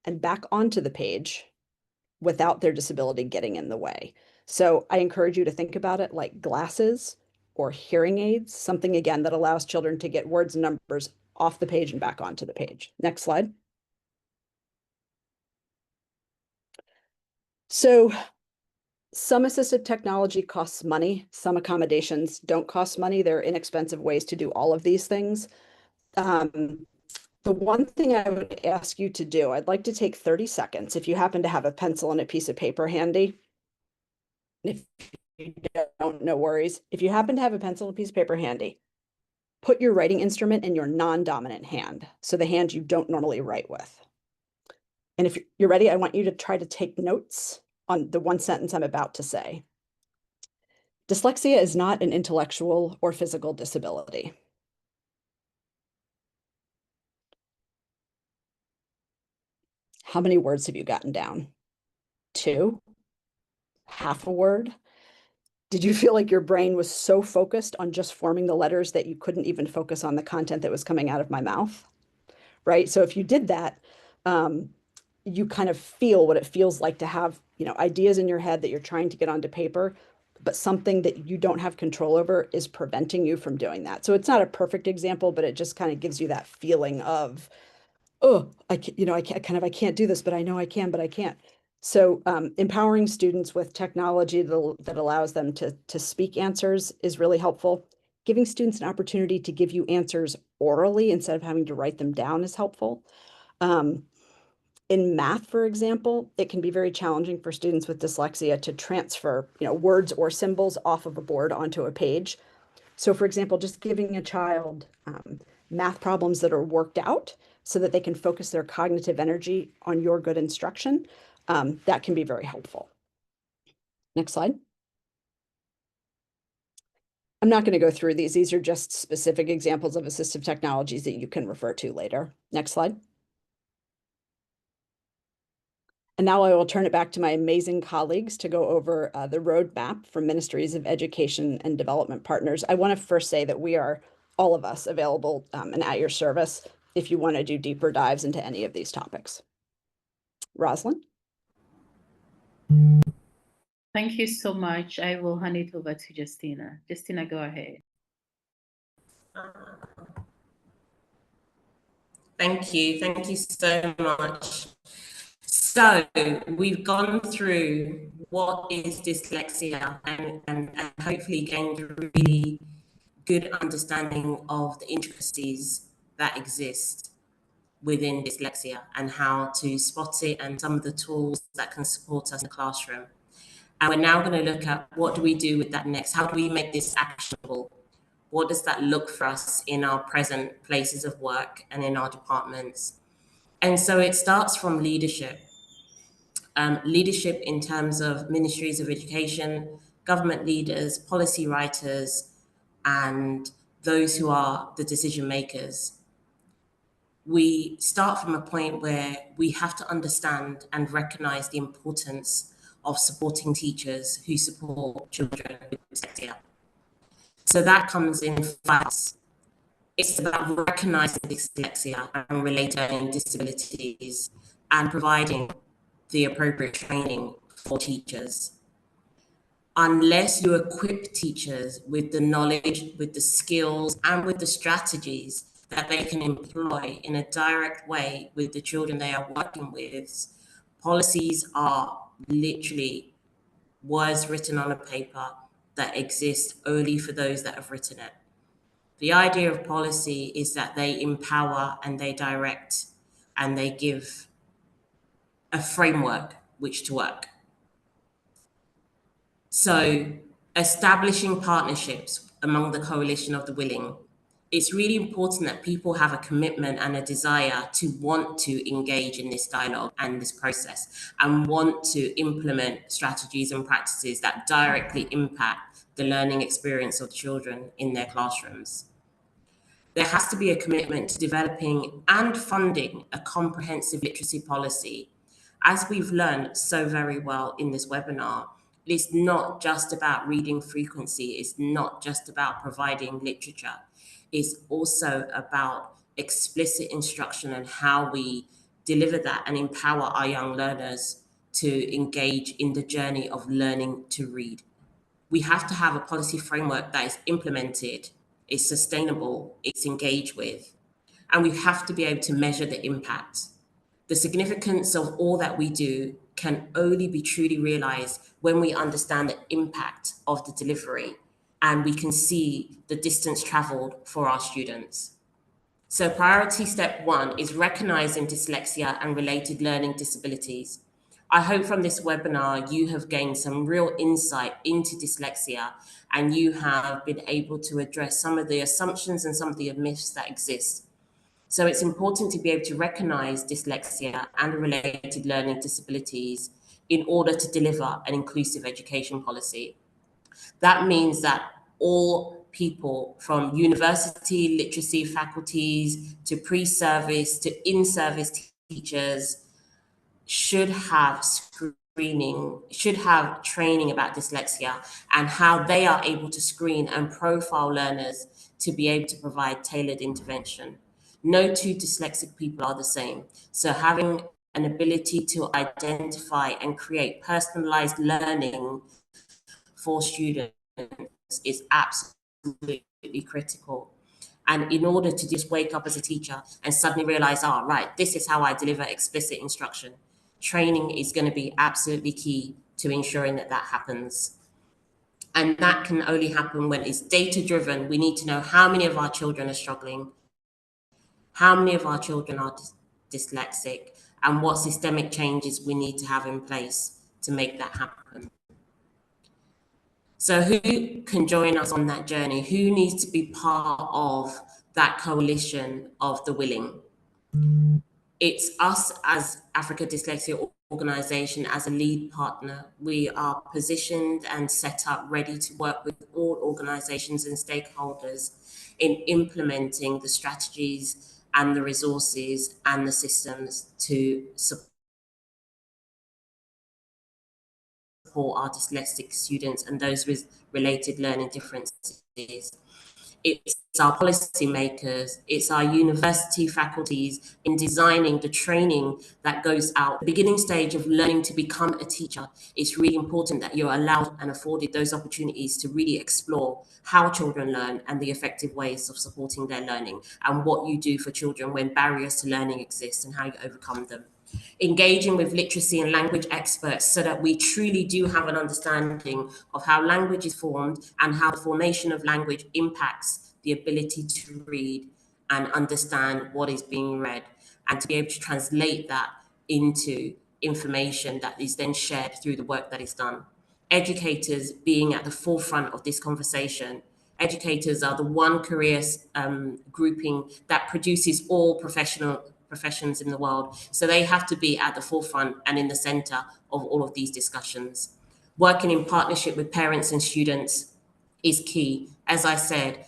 and back onto the page without their disability getting in the way. So I encourage you to think about it like glasses or hearing aids, something again that allows children to get words and numbers off the page and back onto the page. Next slide. So some assistive technology costs money. Some accommodations don't cost money. There are inexpensive ways to do all of these things. The one thing I would ask you to do, I'd like to take 30 seconds. If you happen to have a pencil and a piece of paper handy, if you don't, no worries. If you happen to have a pencil and a piece of paper handy, put your writing instrument in your non-dominant hand, so the hand you don't normally write with. And if you're ready, I want you to try to take notes on the one sentence I'm about to say. Dyslexia is not an intellectual or physical disability. How many words have you gotten down? 2? Half a word? Did you feel like your brain was so focused on just forming the letters that you couldn't even focus on the content that was coming out of my mouth? Right? So if you did that, you kind of feel what it feels like to have, ideas in your head that you're trying to get onto paper, but something that you don't have control over is preventing you from doing that. So it's not a perfect example, but it just kind of gives you that feeling of, oh, I can't do this, but I know I can, but I can't. So empowering students with technology that allows them to speak answers is really helpful. Giving students an opportunity to give you answers orally instead of having to write them down is helpful. In math, for example, it can be very challenging for students with dyslexia to transfer, words or symbols off of a board onto a page. So, for example, just giving a child math problems that are worked out so that they can focus their cognitive energy on your good instruction, that can be very helpful. Next slide. I'm not going to go through these. These are just specific examples of assistive technologies that you can refer to later. Next slide. And now I will turn it back to my amazing colleagues to go over the roadmap for Ministries of Education and Development Partners. I want to first say that we are, all of us, available and at your service if you want to do deeper dives into any of these topics. Rosalind? Thank you so much. I will hand it over to Justina. Justina, go ahead. Thank you. Thank you so much. So we've gone through what is dyslexia and hopefully gained a really good understanding of the intricacies that exist within dyslexia and how to spot it and some of the tools that can support us in the classroom. And we're now going to look at what do we do with that next? How do we make this actionable? What does that look for us in our present places of work and in our departments? And so it starts from leadership. Leadership in terms of ministries of education, government leaders, policy writers, and those who are the decision makers. We start from a point where we have to understand and recognize the importance of supporting teachers who support children with dyslexia. So that comes in fast. It's about recognizing dyslexia and related learning disabilities and providing the appropriate training for teachers. Unless you equip teachers with the knowledge, with the skills, and with the strategies that they can employ in a direct way with the children they are working with, policies are literally words written on a paper that exist only for those that have written it. The idea of policy is that they empower and they direct and they give a framework which to work. So establishing partnerships among the coalition of the willing, it's really important that people have a commitment and a desire to want to engage in this dialogue and this process and want to implement strategies and practices that directly impact the learning experience of children in their classrooms. There has to be a commitment to developing and funding a comprehensive literacy policy. As we've learned so very well in this webinar, it's not just about reading frequency, it's not just about providing literature, it's also about explicit instruction and how we deliver that and empower our young learners to engage in the journey of learning to read. We have to have a policy framework that is implemented, it's sustainable, it's engaged with, and we have to be able to measure the impact. The significance of all that we do can only be truly realized when we understand the impact of the delivery and we can see the distance traveled for our students. So priority step 1 is recognizing dyslexia and related learning disabilities. I hope from this webinar, you have gained some real insight into dyslexia and you have been able to address some of the assumptions and some of the myths that exist. So it's important to be able to recognize dyslexia and related learning disabilities in order to deliver an inclusive education policy. That means that all people from university literacy faculties to pre-service to in-service teachers should have screening, should have training about dyslexia and how they are able to screen and profile learners to be able to provide tailored intervention. No two dyslexic people are the same. So having an ability to identify and create personalized learning for students is absolutely critical. And in order to just wake up as a teacher and suddenly realize, oh, right, this is how I deliver explicit instruction. Training is going to be absolutely key to ensuring that that happens. And that can only happen when it's data-driven. We need to know how many of our children are struggling, how many of our children are dyslexic, and what systemic changes we need to have in place to make that happen. So who can join us on that journey? Who needs to be part of that coalition of the willing? It's us as Africa Dyslexia Organisation as a lead partner. We are positioned and set up ready to work with all organisations and stakeholders in implementing the strategies and the resources and the systems to support our dyslexic students and those with related learning differences. It's our policymakers, it's our university faculties in designing the training that goes out. The beginning stage of learning to become a teacher, it's really important that you're allowed and afforded those opportunities to really explore how children learn and the effective ways of supporting their learning, and what you do for children when barriers to learning exist and how you overcome them. Engaging with literacy and language experts so that we truly do have an understanding of how language is formed and how the formation of language impacts the ability to read and understand what is being read, and to be able to translate that into information that is then shared through the work that is done. Educators being at the forefront of this conversation. Educators are the one career grouping that produces all professions in the world. So they have to be at the forefront and in the center of all of these discussions. Working in partnership with parents and students is key. As I said,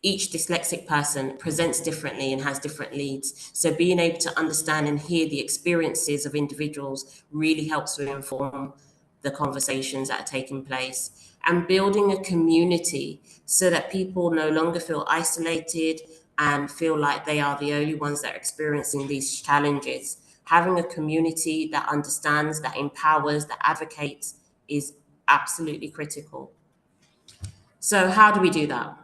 each dyslexic person presents differently and has different needs. So being able to understand and hear the experiences of individuals really helps to inform the conversations that are taking place. And building a community so that people no longer feel isolated and feel like they are the only ones that are experiencing these challenges. Having a community that understands, that empowers, that advocates is absolutely critical. So how do we do that?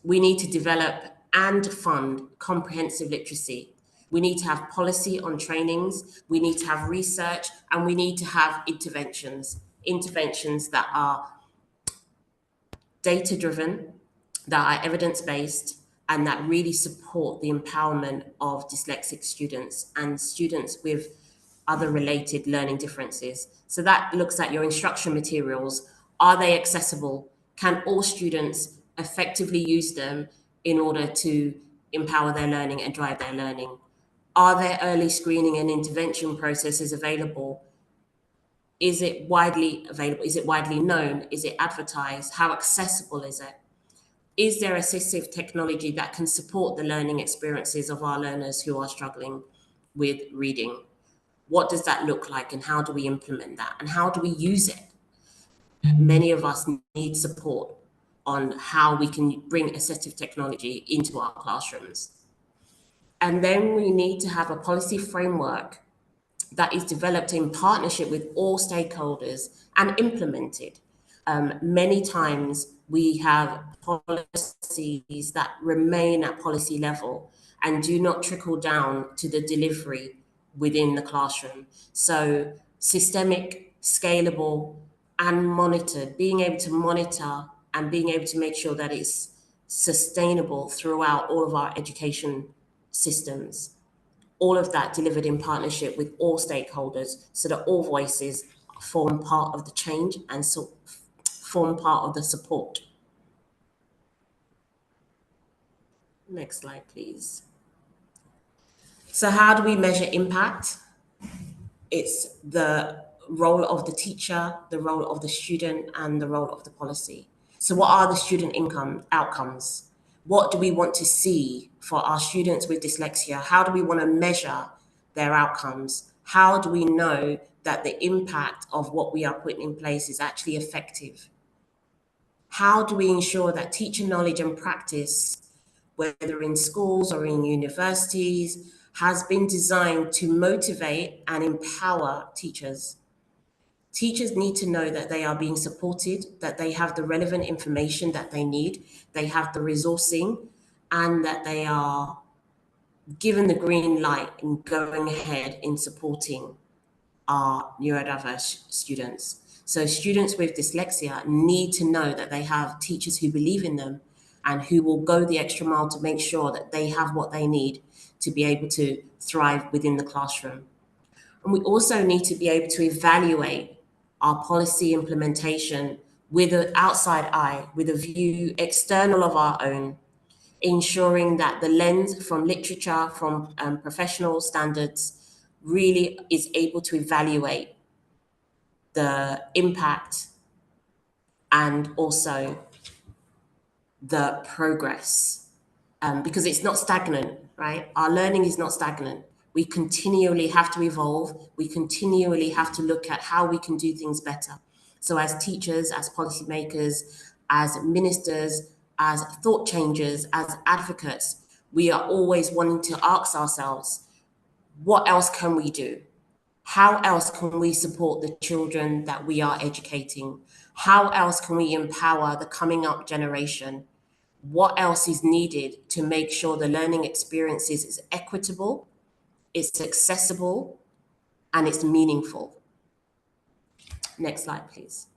We need to develop and fund comprehensive literacy. We need to have policy on trainings, we need to have research, and we need to have interventions that are data-driven, that are evidence-based, and that really support the empowerment of dyslexic students and students with other related learning differences. So that looks at your instruction materials. Are they accessible? Can all students effectively use them in order to empower their learning and drive their learning? Are there early screening and intervention processes available? Is it widely available? Is it widely known? Is it advertised? How accessible is it? Is there assistive technology that can support the learning experiences of our learners who are struggling with reading? What does that look like, and how do we implement that, and how do we use it? Many of us need support on how we can bring assistive technology into our classrooms. And then we need to have a policy framework that is developed in partnership with all stakeholders and implemented. Many times we have policies that remain at policy level and do not trickle down to the delivery within the classroom. So systemic, scalable, and monitored, being able to monitor and being able to make sure that it's sustainable throughout all of our education systems. All of that delivered in partnership with all stakeholders so that all voices form part of the change and so form part of the support. Next slide, please. So how do we measure impact? It's the role of the teacher, the role of the student, and the role of the policy. So what are the student outcomes? What do we want to see for our students with dyslexia? How do we want to measure their outcomes? How do we know that the impact of what we are putting in place is actually effective? How do we ensure that teacher knowledge and practice, whether in schools or in universities, has been designed to motivate and empower teachers? Teachers need to know that they are being supported, that they have the relevant information that they need, they have the resourcing, and that they are given the green light in going ahead in supporting are neurodiverse students. So students with dyslexia need to know that they have teachers who believe in them and who will go the extra mile to make sure that they have what they need to be able to thrive within the classroom. And we also need to be able to evaluate our policy implementation with an outside eye, with a view external of our own, ensuring that the lens from literature, from professional standards, really is able to evaluate the impact and also the progress. Because it's not stagnant, right? Our learning is not stagnant. We continually have to evolve. We continually have to look at how we can do things better. So as teachers, as policymakers, as ministers, as thought changers, as advocates, we are always wanting to ask ourselves, what else can we do? How else can we support the children that we are educating? How else can we empower the coming up generation? What else is needed to make sure the learning experiences is equitable, it's accessible, and it's meaningful? Next slide, please.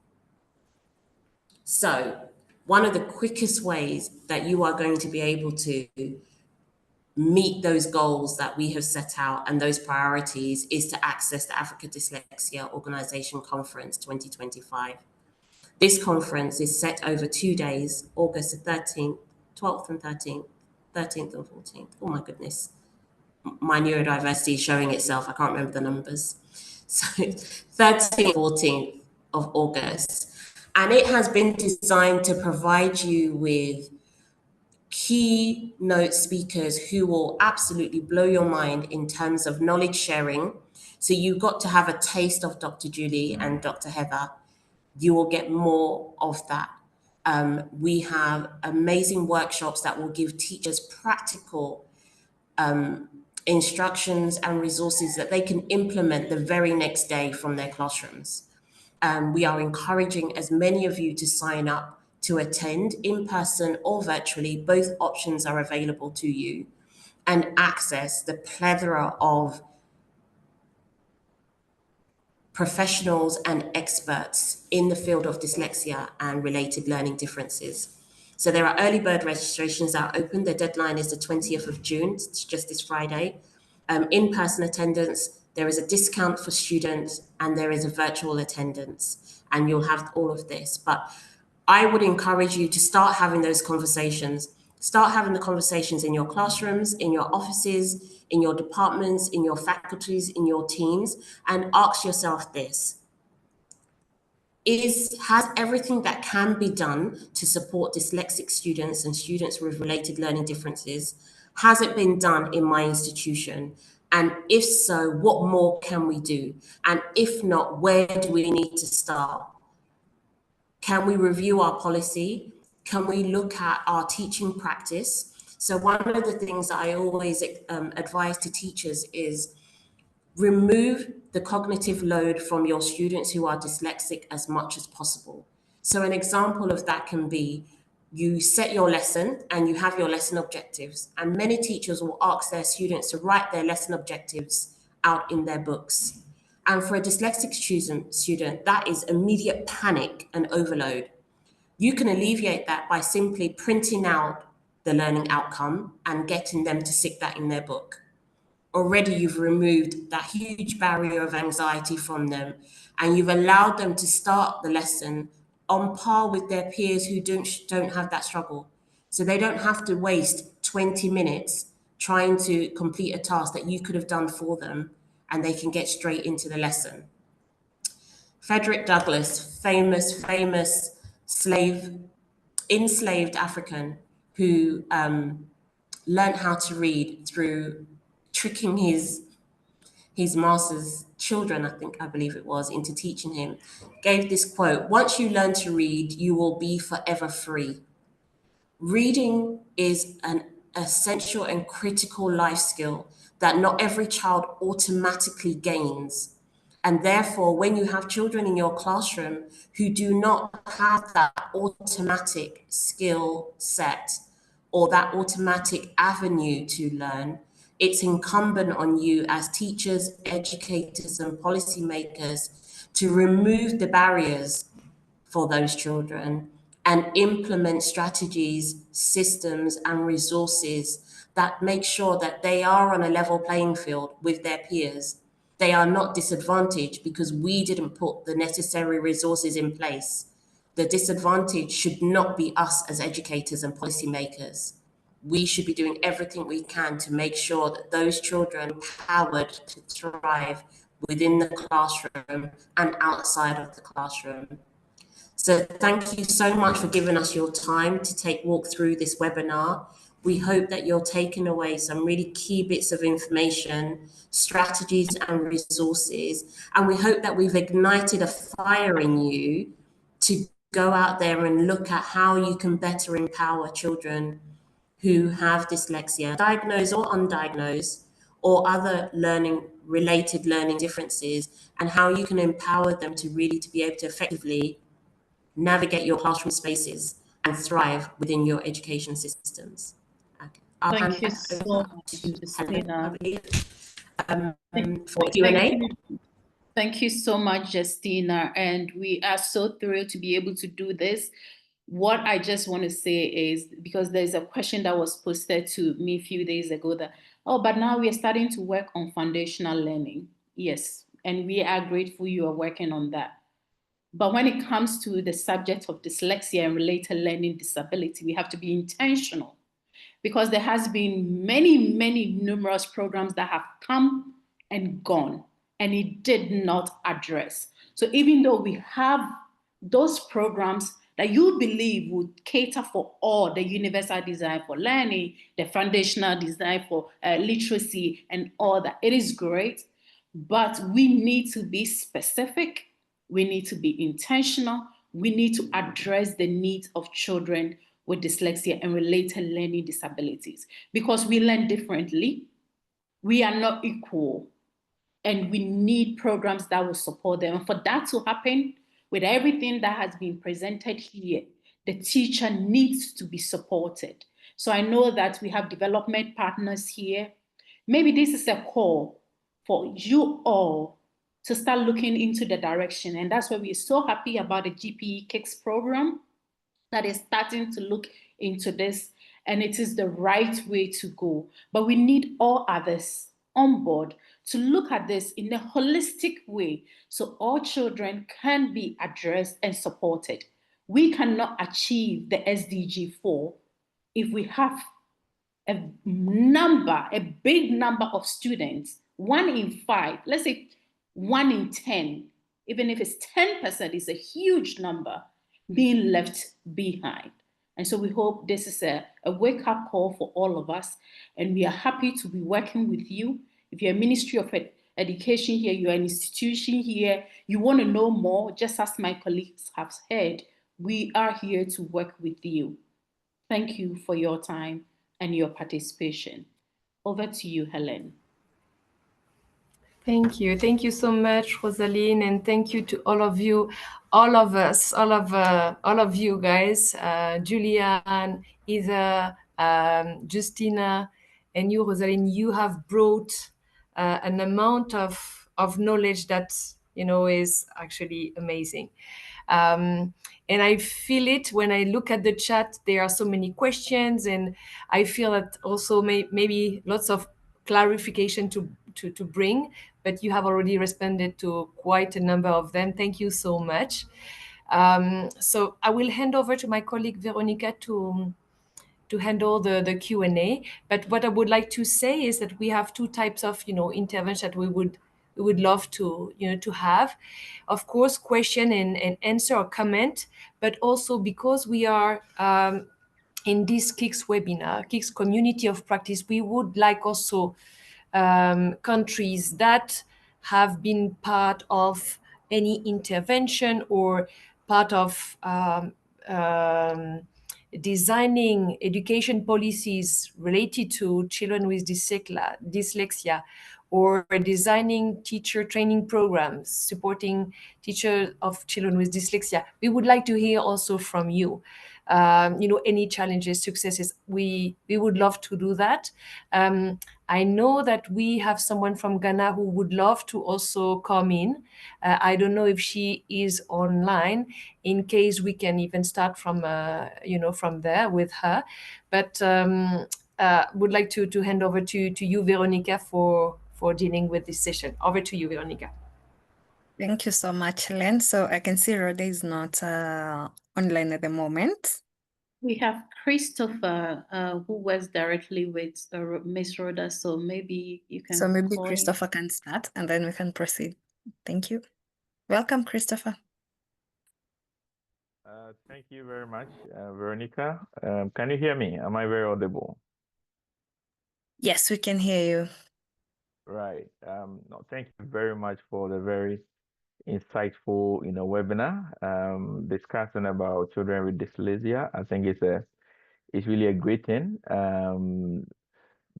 So, one of the quickest ways that you are going to be able to meet those goals that we have set out and those priorities is to access the Africa Dyslexia Organization Conference 2025. This conference is set over 2 days, August the 13th, 12th and 13th, 13th and 14th. Oh my goodness. My neurodiversity is showing itself. I can't remember the numbers. So 13th, 14th of August. And it has been designed to provide you with keynote speakers who will absolutely blow your mind in terms of knowledge sharing. So you got to have a taste of Dr. Julie and Dr. Heather. You will get more of that. We have amazing workshops that will give teachers practical instructions and resources that they can implement the very next day from their classrooms. We are encouraging as many of you to sign up to attend in person or virtually. Both options are available to you, and access the plethora of professionals and experts in the field of dyslexia and related learning differences. So there are early bird registrations that are open. The deadline is the 20th of June, it's just this Friday. In-person attendance, there is a discount for students and there is a virtual attendance, and you'll have all of this. But I would encourage you to start having those conversations. Start having the conversations in your classrooms, in your offices, in your departments, in your faculties, in your teams, and ask yourself this. Has everything that can be done to support dyslexic students and students with related learning differences, has it been done in my institution? And if so, what more can we do? And if not, where do we need to start? Can we review our policy? Can we look at our teaching practice? So one of the things that I always advise to teachers is remove the cognitive load from your students who are dyslexic as much as possible. So an example of that can be you set your lesson and you have your lesson objectives, and many teachers will ask their students to write their lesson objectives out in their books. And for a dyslexic student, that is immediate panic and overload. You can alleviate that by simply printing out the learning outcome and getting them to stick that in their book. Already you've removed that huge barrier of anxiety from them, and you've allowed them to start the lesson on par with their peers who don't have that struggle. So they don't have to waste 20 minutes trying to complete a task that you could have done for them, and they can get straight into the lesson. Frederick Douglass, famous enslaved African who learned how to read through tricking his master's children, I believe it was, into teaching him, gave this quote: "Once you learn to read, you will be forever free." Reading is an essential and critical life skill that not every child automatically gains. And therefore, when you have children in your classroom who do not have that automatic skill set or that automatic avenue to learn, it's incumbent on you as teachers, educators, and policymakers to remove the barriers for those children and implement strategies, systems, and resources that make sure that they are on a level playing field with their peers. They are not disadvantaged because we didn't put the necessary resources in place. The disadvantage should not be us as educators and policymakers. We should be doing everything we can to make sure that those children are empowered to thrive within the classroom and outside of the classroom. So thank you so much for giving us your time to walk through this webinar. We hope that you're taking away some really key bits of information, strategies and resources, and we hope that we've ignited a fire in you to go out there and look at how you can better empower children who have dyslexia, diagnosed or undiagnosed, or other related learning differences, and how you can empower them to be able to effectively navigate your classroom spaces and thrive within your education systems. Okay. I'll Thank hand you back so over much, to Justina. Helen, I believe, for Q&A. Thank you so much, Justina. And we are so thrilled to be able to do this. What I just want to say is, because there's a question that was posted to me a few days ago that, oh, but now we are starting to work on foundational learning. Yes, and we are grateful you are working on that. But when it comes to the subject of dyslexia and related learning disability, we have to be intentional, because there has been many numerous programs that have come and gone, and it did not address. So even though we have those programs that you believe would cater for all, the universal design for learning, the foundational design for literacy and all that, it is great, but we need to be specific. We need to be intentional. We need to address the needs of children with dyslexia and related learning disabilities, because we learn differently. We are not equal, and we need programs that will support them. And for that to happen, with everything that has been presented here, the teacher needs to be supported. So I know that we have development partners here. Maybe this is a call for you all to start looking into the direction. And that's why we're so happy about the GPE KIX program that is starting to look into this, and it is the right way to go. But we need all others on board to look at this in a holistic way so all children can be addressed and supported. We cannot achieve the SDG 4 if we have a big number of students, 1 in 5, let's say 1 in 10, even if it's 10%, is a huge number being left behind. And so we hope this is a wake-up call for all of us, and we are happy to be working with you. If you're a Ministry of Education here, you're an institution here, you want to know more, just as my colleagues have said, we are here to work with you. Thank you for your time and your participation. Over to you, Helen. Thank you. Thank you so much, Rosaline, and thank you to all of you, all of us, all of you guys, Julian, Eva, Justina, and you, Rosaline. You have brought an amount of knowledge that, you know, is actually amazing. And I feel it when I look at the chat. There are so many questions, and I feel that also maybe lots of clarification to bring, but you have already responded to quite a number of them. Thank you so much. So I will hand over to my colleague Veronica to handle the Q&A. But what I would like to say is that we have two types of, you know, intervention that we would love to, you know, to have. Of course, question and answer or comment, but also because we are in this KIX webinar, KIX community of practice, we would like also countries that have been part of any intervention or part of designing education policies related to children with dyslexia or designing teacher training programs, supporting teachers of children with dyslexia. We would like to hear also from you. Any challenges, successes, we would love to do that. I know that we have someone from Ghana who would love to also come in. I don't know if she is online. In case we can even start from from there with her, but would like to hand over to you, Veronica, for dealing with this session. Over to you, Veronica. Thank you so much, Len. So I can see Rhoda is not online at the moment. We have Christopher, who works directly with Miss Rhoda, so maybe you can. So maybe Christopher can start and then we can proceed. Thank you. Welcome, Christopher. Thank you very much, Veronica. Can you hear me? Am I very audible? Yes, we can hear you. Right. No, thank you very much for the very insightful, webinar discussing about children with dyslexia. I think it's really a great thing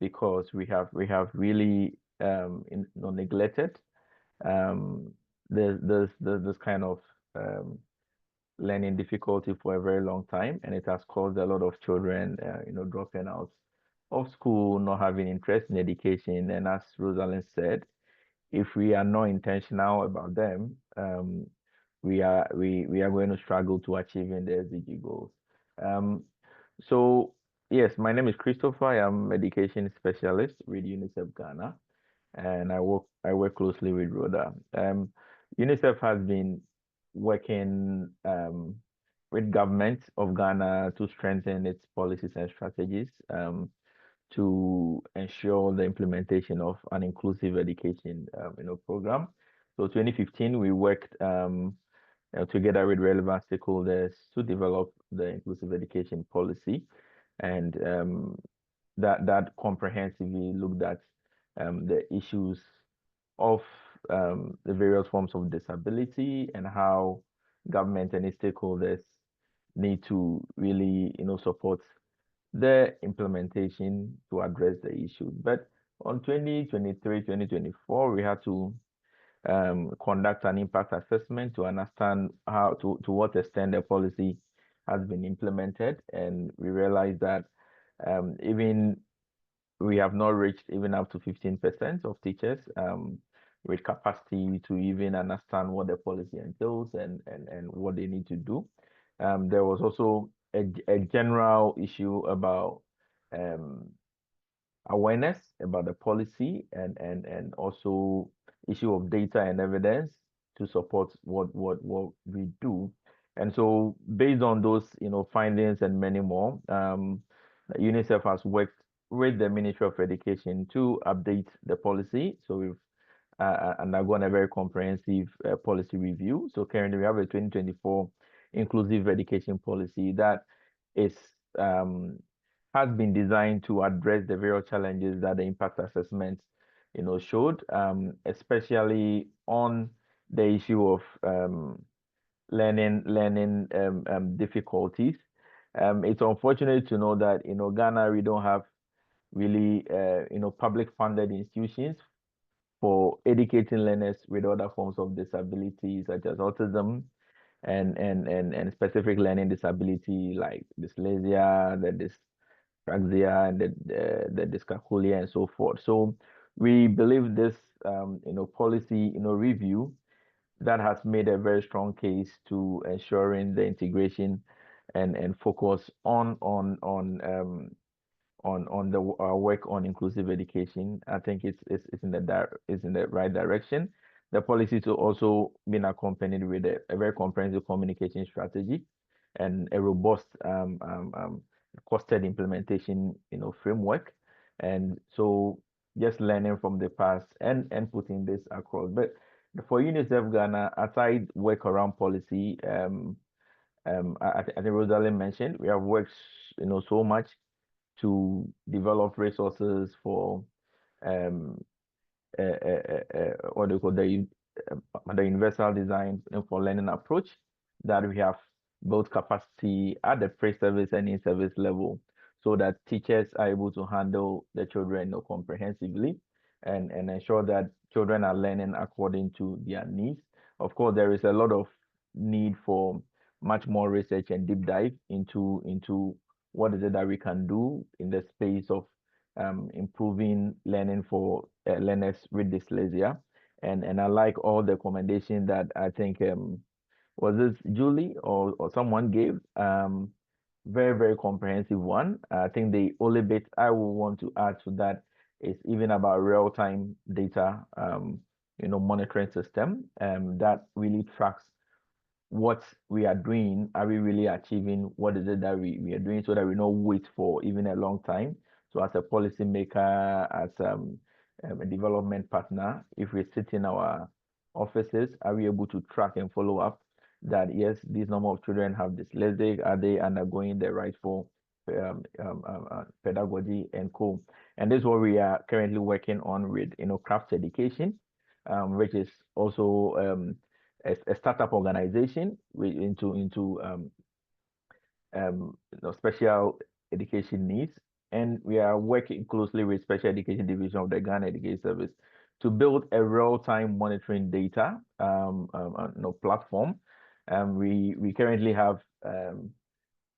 because we have really neglected this kind of learning difficulty for a very long time, and it has caused a lot of children, dropping out of school, not having interest in education. And as Rosalind said, if we are not intentional about them, we are going to struggle to achieving the SDG goals. So yes, my name is Christopher. I am education specialist with UNICEF Ghana, and I work closely with Rhoda. UNICEF has been working with government of Ghana to strengthen its policies and strategies to ensure the implementation of an inclusive education program. So 2015, we worked together with relevant stakeholders to develop the inclusive education policy, and that comprehensively looked at the issues of the various forms of disability and how government and its stakeholders need to really support the implementation to address the issue. But on 2023, 2024, we had to conduct an impact assessment to understand how to what extent the policy has been implemented, and we realized that even we have not reached even up to 15% of teachers with capacity to even understand what the policy entails and what they need to do. There was also a general issue about awareness about the policy and also issue of data and evidence to support what we do. And so based on those findings and many more, UNICEF has worked with the Ministry of Education to update the policy. So we've undergone a very comprehensive policy review. So currently we have a 2024 inclusive education policy that is has been designed to address the various challenges that the impact assessment showed, especially on the issue of learning difficulties. It's unfortunate to know that Ghana, we don't have really public funded institutions for educating learners with other forms of disability such as autism and specific learning disability like dyslexia, the dyspraxia, and the dyscalculia and so forth. So we believe this policy review that has made a very strong case to ensuring the integration and focus on the work on inclusive education. I think it's in the right direction. The policy to also been accompanied with a very comprehensive communication strategy and a robust costed implementation framework. And so just learning from the past and putting this across. But for UNICEF Ghana, aside work around policy, I think Rosalind mentioned, we have worked so much to develop resources for what they call the universal design for learning approach, that we have built capacity at the pre-service and in-service level so that teachers are able to handle the children comprehensively. and ensure that children are learning according to their needs. Of course, there is a lot of need for much more research and deep dive into what is it that we can do in the space of improving learning for learners with dyslexia. And I like all the recommendation that I think was this Julie or someone gave. Very, very comprehensive one. I think the only bit I will want to add to that is even about real-time data, monitoring system that really tracks what we are doing. Are we really achieving what is it that we are doing, so that we don't wait for even a long time? So as a policymaker, as a development partner, if we sit in our offices, are we able to track and follow up that yes, this number of children have dyslexia, are they undergoing the rightful pedagogy and co? And this is what we are currently working on with craft education, which is also a startup organization into special education needs, and we are working closely with Special Education Division of the Ghana Education Service to build a real-time monitoring data platform. We currently have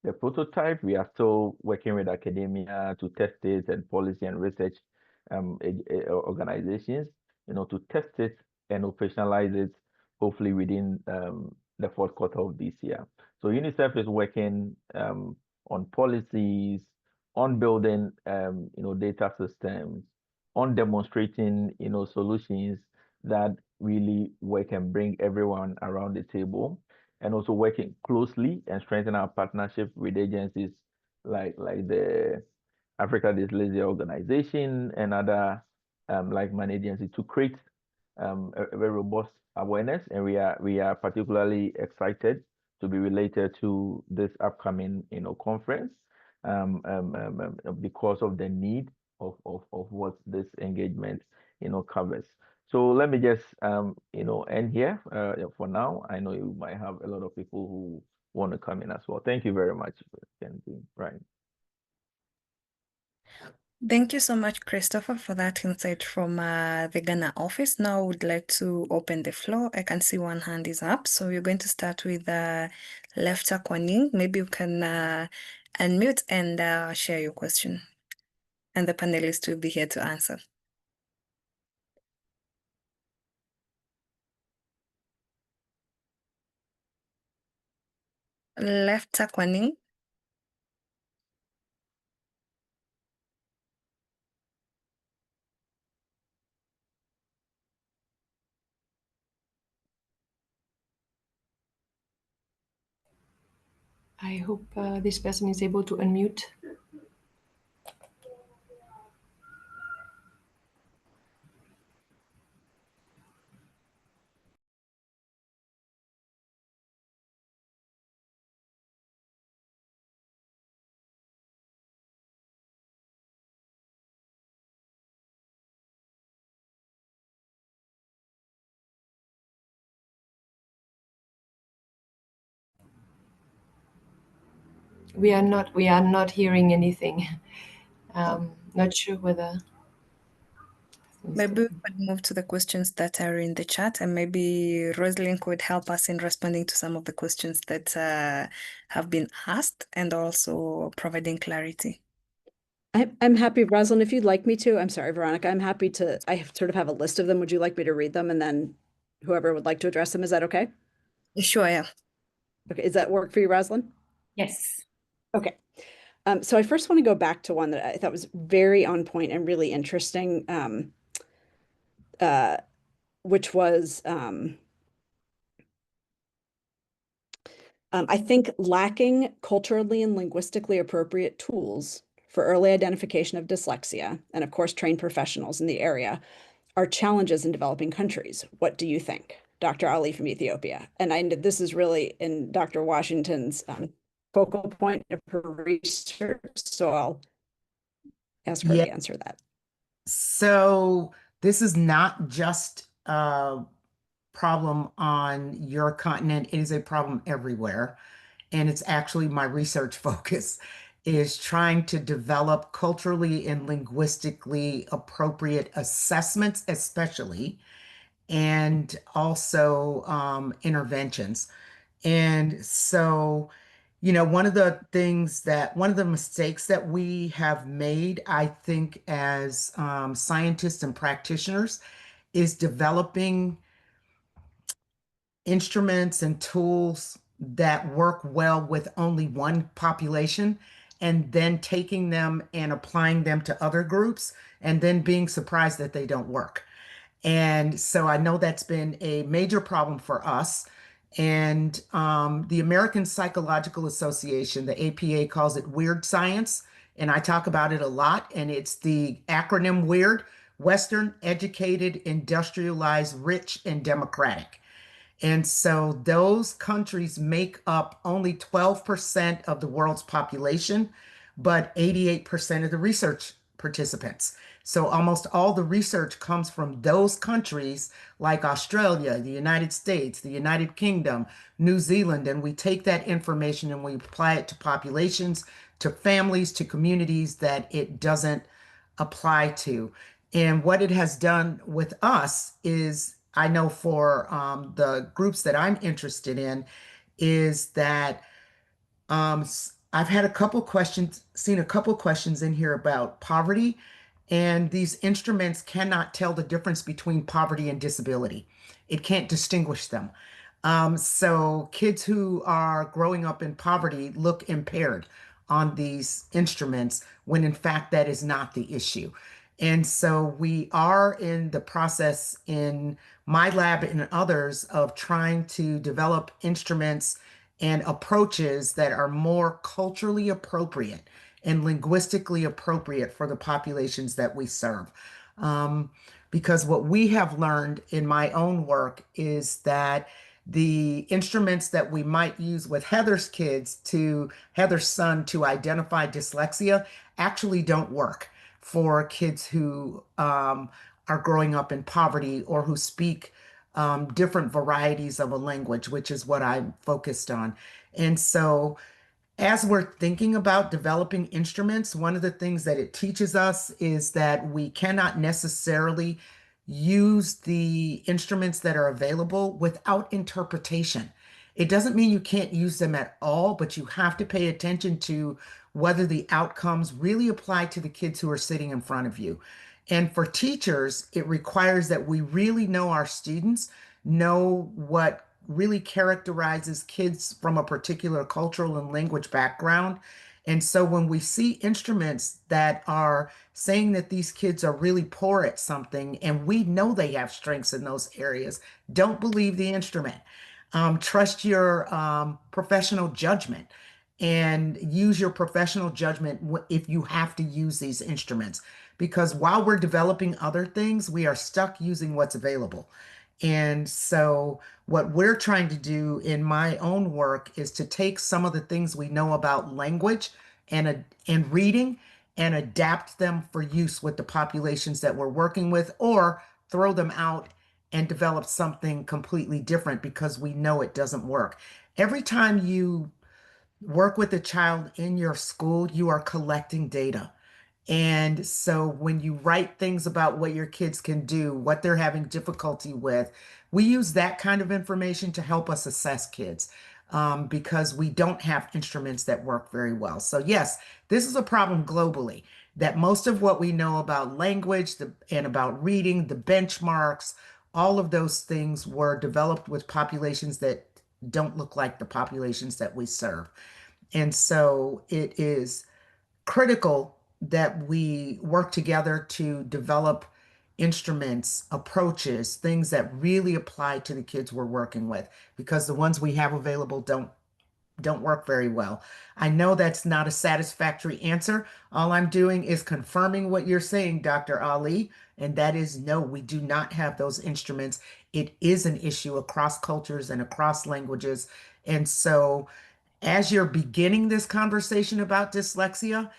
the prototype. We are still working with academia to test it, and policy and research organizations, to test it and operationalize it, hopefully within the fourth quarter of this year. So UNICEF is working on policies, on building data systems, on demonstrating solutions that really work and bring everyone around the table, and also working closely and strengthen our partnership with agencies like the Africa Dyslexia Organization and other like-minded agencies to create a very robust awareness. And we are particularly excited to be related to this upcoming conference because of the need of what this engagement covers. So let me just end here for now. I know you might have a lot of people who want to come in as well. Thank you very much, Kenzie. Right. Thank you so much, Christopher, for that insight from the Ghana office. Now I would like to open the floor. I can see one hand is up. So we're going to start with Lefta Kwaning. Maybe you can unmute and share your question. And the panelists will be here to answer. Lefta Kwaning. I hope this person is able to unmute. We are not hearing anything. Not sure whether. Maybe we could move to the questions that are in the chat, and maybe Rosalind could help us in responding to some of the questions that have been asked, and also providing clarity. I'm happy, Rosalind, if you'd like me to. I'm sorry, Veronica, I'm happy to. I sort of have a list of them. Would you like me to read them, and then whoever would like to address them, is that okay? Sure, yeah. Okay, does that work for you, Rosalind? Yes. Okay. So I first want to go back to one that I thought was very on point and really interesting, which was, I think, lacking culturally and linguistically appropriate tools for early identification of dyslexia, and of course, trained professionals in the area, are challenges in developing countries. What do you think? Dr. Ali from Ethiopia. And I know this is really in Dr. Washington's focal point of her research, so I'll ask her to answer that. So this is not just a problem on your continent. It is a problem everywhere. And it's actually my research focus. is trying to develop culturally and linguistically appropriate assessments, especially, and also interventions. And so, one of the mistakes that we have made, I think, as scientists and practitioners, is developing instruments and tools that work well with only one population and then taking them and applying them to other groups and then being surprised that they don't work. And so I know that's been a major problem for us. And the American Psychological Association, the APA, calls it weird science. And I talk about it a lot. And it's the acronym WEIRD: Western, Educated, Industrialized, Rich, and Democratic. And so those countries make up only 12% of the world's population, but 88% of the research participants. So almost all the research comes from those countries like Australia, the United States, the United Kingdom, New Zealand, and we take that information and we apply it to populations, to families, to communities that it doesn't apply to. And what it has done with us is, I know for the groups that I'm interested in, is that I've had seen a couple questions in here about poverty, and these instruments cannot tell the difference between poverty and disability. It can't distinguish them. So kids who are growing up in poverty look impaired on these instruments when in fact that is not the issue. And so we are in the process in my lab and others of trying to develop instruments and approaches that are more culturally appropriate and linguistically appropriate for the populations that we serve. Because what we have learned in my own work is that the instruments that we might use with Heather's son to identify dyslexia actually don't work for kids who are growing up in poverty or who speak different varieties of a language, which is what I'm focused on. And so as we're thinking about developing instruments, one of the things that it teaches us is that we cannot necessarily use the instruments that are available without interpretation. It doesn't mean you can't use them at all, but you have to pay attention to whether the outcomes really apply to the kids who are sitting in front of you. And for teachers, it requires that we really know our students, know what really characterizes kids from a particular cultural and language background. And so when we see instruments that are saying that these kids are really poor at something, and we know they have strengths in those areas, don't believe the instrument. Trust your professional judgment and use your professional judgment if you have to use these instruments. Because while we're developing other things, we are stuck using what's available. And so what we're trying to do in my own work is to take some of the things we know about language and reading and adapt them for use with the populations that we're working with, or throw them out and develop something completely different because we know it doesn't work. Every time you work with a child in your school, you are collecting data. And so when you write things about what your kids can do, what they're having difficulty with, we use that kind of information to help us assess kids because we don't have instruments that work very well. So yes, this is a problem globally, that most of what we know about language and about reading, the benchmarks, all of those things were developed with populations that don't look like the populations that we serve. And so it is critical that we work together to develop instruments, approaches, things that really apply to the kids we're working with, because the ones we have available don't work very well. I know that's not a satisfactory answer. All I'm doing is confirming what you're saying, Dr. Ali, and that is no, we do not have those instruments. It is an issue across cultures and across languages. And so as you're beginning this conversation about dyslexia,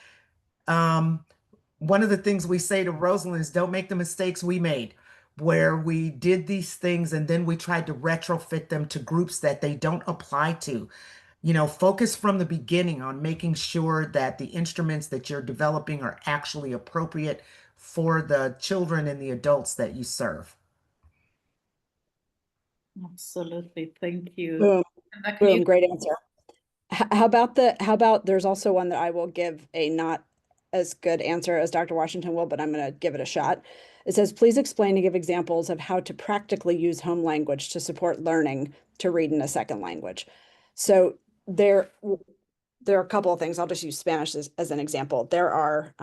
one of the things we say to Rosalind is don't make the mistakes we made, where we did these things and then we tried to retrofit them to groups that they don't apply to. focus from the beginning on making sure that the instruments that you're developing are actually appropriate for the children and the adults that you serve. Absolutely. Thank you. Boom. Rebecca, can Boom. you- Great answer. How about there's also one that I will give a not as good answer as Dr. Washington will, but I'm going to give it a shot. It says, please explain and give examples of how to practically use home language to support learning to read in a second language. So there are a couple of things. I'll just use Spanish as an example. There are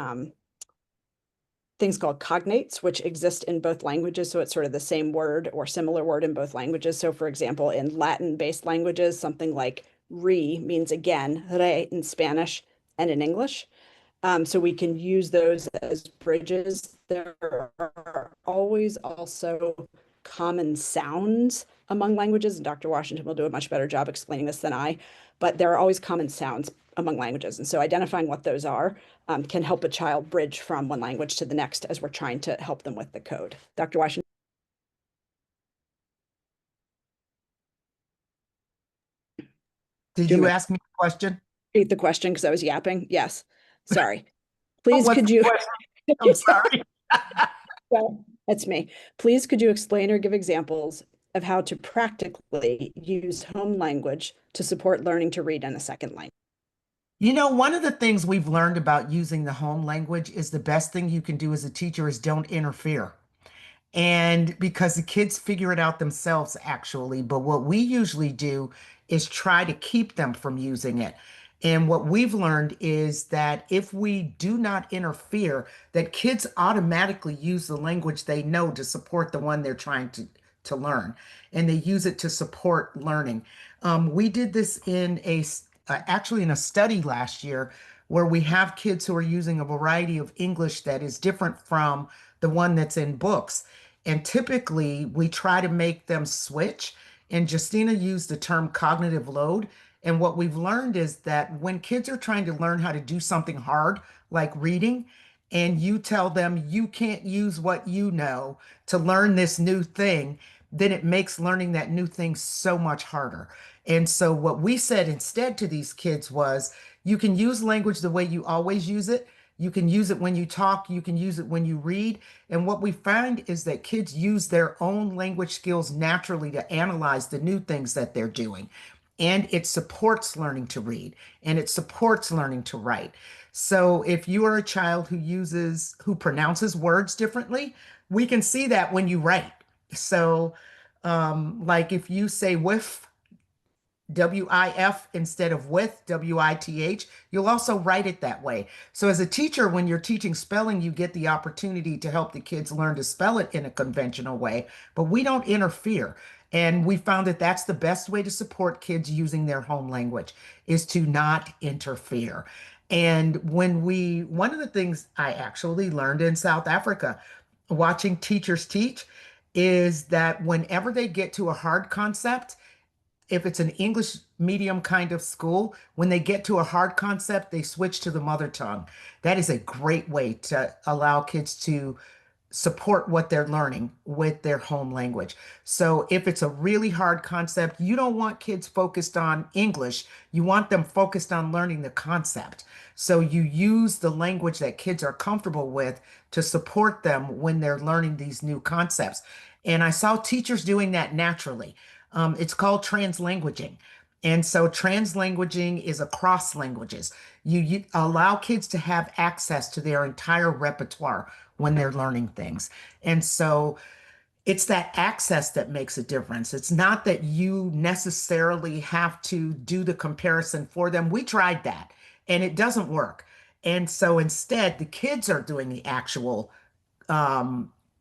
things called cognates, which exist in both languages. So it's sort of the same word or similar word in both languages. So for example, in Latin-based languages, something like re means again, re in Spanish and in English. So we can use those as bridges. There are always also common sounds among languages, and Dr. Washington will do a much better job explaining this than I, but there are always common sounds among languages. And so identifying what those are can help a child bridge from one language to the next as we're trying to help them with the code. Dr. Washington? Did you ask me a question? Repeat the question because I was yapping. Yes. Sorry. Please, What's could the you? question? I'm sorry. Well, that's me. Please, could you explain or give examples of how to practically use home language to support learning to read in a second language? One of the things we've learned about using the home language is the best thing you can do as a teacher is don't interfere. And because the kids figure it out themselves, actually. But what we usually do is try to keep them from using it. And what we've learned is that if we do not interfere, that kids automatically use the language they know to support the one they're trying to learn. And they use it to support learning. We did this actually in a study last year where we have kids who are using a variety of English that is different from the one that's in books. And typically we try to make them switch. And Justina used the term cognitive load. And what we've learned is that when kids are trying to learn how to do something hard, like reading, and you tell them you can't use what you know to learn this new thing, then it makes learning that new thing so much harder. And so what we said instead to these kids was, you can use language the way you always use it. You can use it when you talk, you can use it when you read. And what we find is that kids use their own language skills naturally to analyze the new things that they're doing. And it supports learning to read, and it supports learning to write. So if you are a child who pronounces words differently, we can see that when you write. So like if you say whiff, WIF instead of with, WITH, you'll also write it that way. So as a teacher, when you're teaching spelling, you get the opportunity to help the kids learn to spell it in a conventional way, but we don't interfere. And we found that that's the best way to support kids using their home language, is to not interfere. And one of the things I actually learned in South Africa, watching teachers teach, is that whenever they get to a hard concept, if it's an English medium kind of school, when they get to a hard concept, they switch to the mother tongue. That is a great way to allow kids to support what they're learning with their home language. So if it's a really hard concept, you don't want kids focused on English. You want them focused on learning the concept. So you use the language that kids are comfortable with to support them when they're learning these new concepts. And I saw teachers doing that naturally. It's called translanguaging. And so translanguaging is across languages. You allow kids to have access to their entire repertoire when they're learning things. And so it's that access that makes a difference. It's not that you necessarily have to do the comparison for them. We tried that and it doesn't work. And so instead, the kids are doing the actual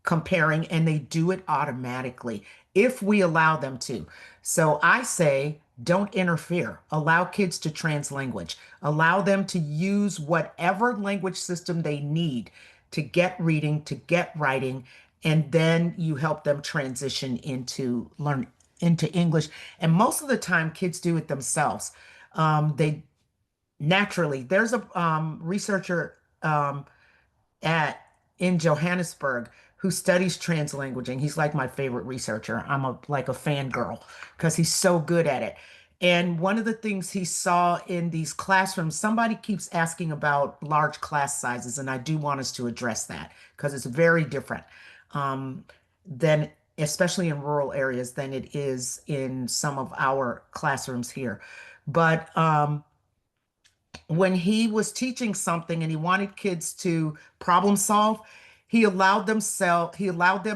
comparing, and they do it automatically if we allow them to. So I say, don't interfere. Allow kids to translanguage. Allow them to use whatever language system they need to get reading, to get writing, and then you help them transition into English. And most of the time, kids do it themselves. They naturally. There's a researcher at in Johannesburg who studies translanguaging. He's like my favorite researcher. I'm like a fangirl because he's so good at it. And one of the things he saw in these classrooms, somebody keeps asking about large class sizes, and I do want us to address that because it's very different than, especially in rural areas, than it is in some of our classrooms here. But when he was teaching something and he wanted kids to problem solve, he allowed them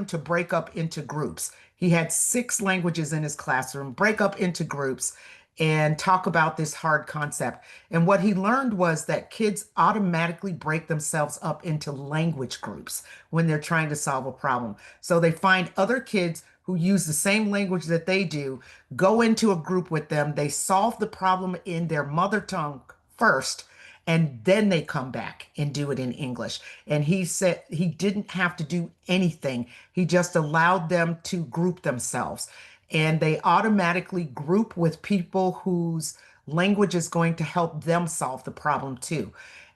to break up into groups. He had 6 languages in his classroom, break up into groups and talk about this hard concept. And what he learned was that kids automatically break themselves up into language groups when they're trying to solve a problem. So they find other kids who use the same language that they do, go into a group with them, they solve the problem in their mother tongue first, and then they come back and do it in English. And he said he didn't have to do anything. He just allowed them to group themselves. And they automatically group with people whose language is going to help them solve the problem too.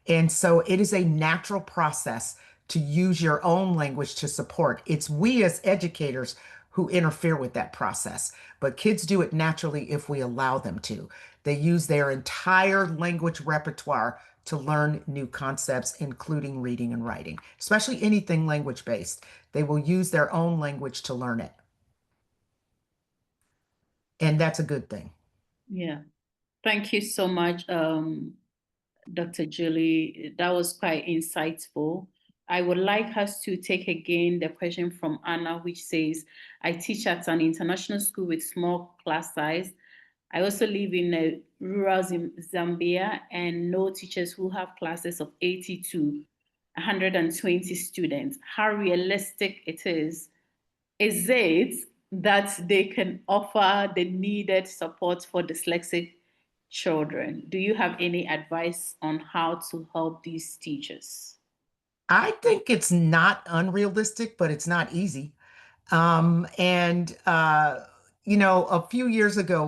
And so it is a natural process to use your own language to support. It's we as educators who interfere with that process, but kids do it naturally if we allow them to. They use their entire language repertoire to learn new concepts, including reading and writing, especially anything language-based. They will use their own language to learn it. And that's a good thing. Yeah. Thank you so much, Dr. Julie. That was quite insightful. I would like us to take again the question from Anna, which says, I teach at an international school with small class size. I also live in rural Zambia and know teachers who have classes of 80 to 120 students. How realistic it is it that they can offer the needed support for dyslexic children? Do you have any advice on how to help these teachers? I think it's not unrealistic, but it's not easy. A few years ago,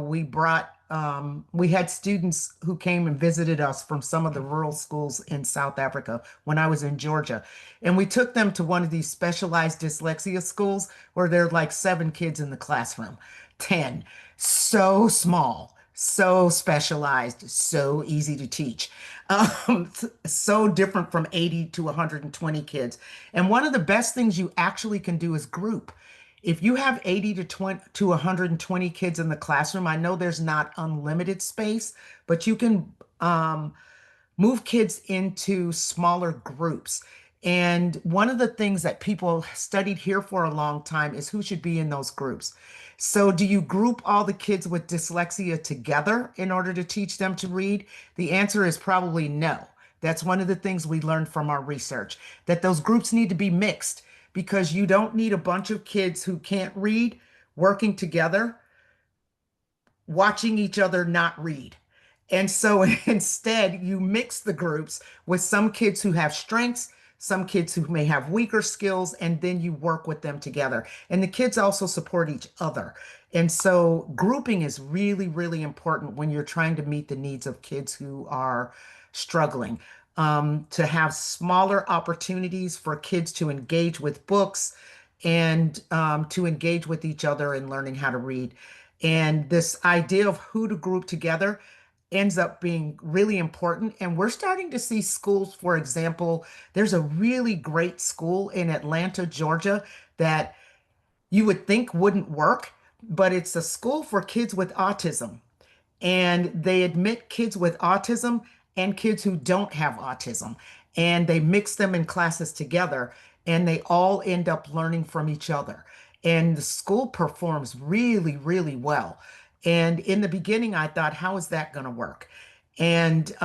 we had students who came and visited us from some of the rural schools in South Africa when I was in Georgia. And we took them to one of these specialized dyslexia schools where there are like 7 kids in the classroom, 10. So small, so specialized, so easy to teach. So different from 80 to 120 kids. And one of the best things you actually can do is group. If you have 80 to 120 kids in the classroom, I know there's not unlimited space, but you can move kids into smaller groups. And one of the things that people studied here for a long time is who should be in those groups. So do you group all the kids with dyslexia together in order to teach them to read? The answer is probably no. That's one of the things we learned from our research, that those groups need to be mixed, because you don't need a bunch of kids who can't read working together, watching each other not read. And so instead, you mix the groups with some kids who have strengths, some kids who may have weaker skills, and then you work with them together. And the kids also support each other. And so grouping is really, really important when you're trying to meet the needs of kids who are struggling. To have smaller opportunities for kids to engage with books and to engage with each other in learning how to read. And this idea of who to group together ends up being really important. And we're starting to see schools, for example, there's a really great school in Atlanta, Georgia, that you would think wouldn't work, but it's a school for kids with autism. And they admit kids with autism and kids who don't have autism. And they mix them in classes together, and they all end up learning from each other. And the school performs really, really well. And in the beginning, I thought, how is that going to work? And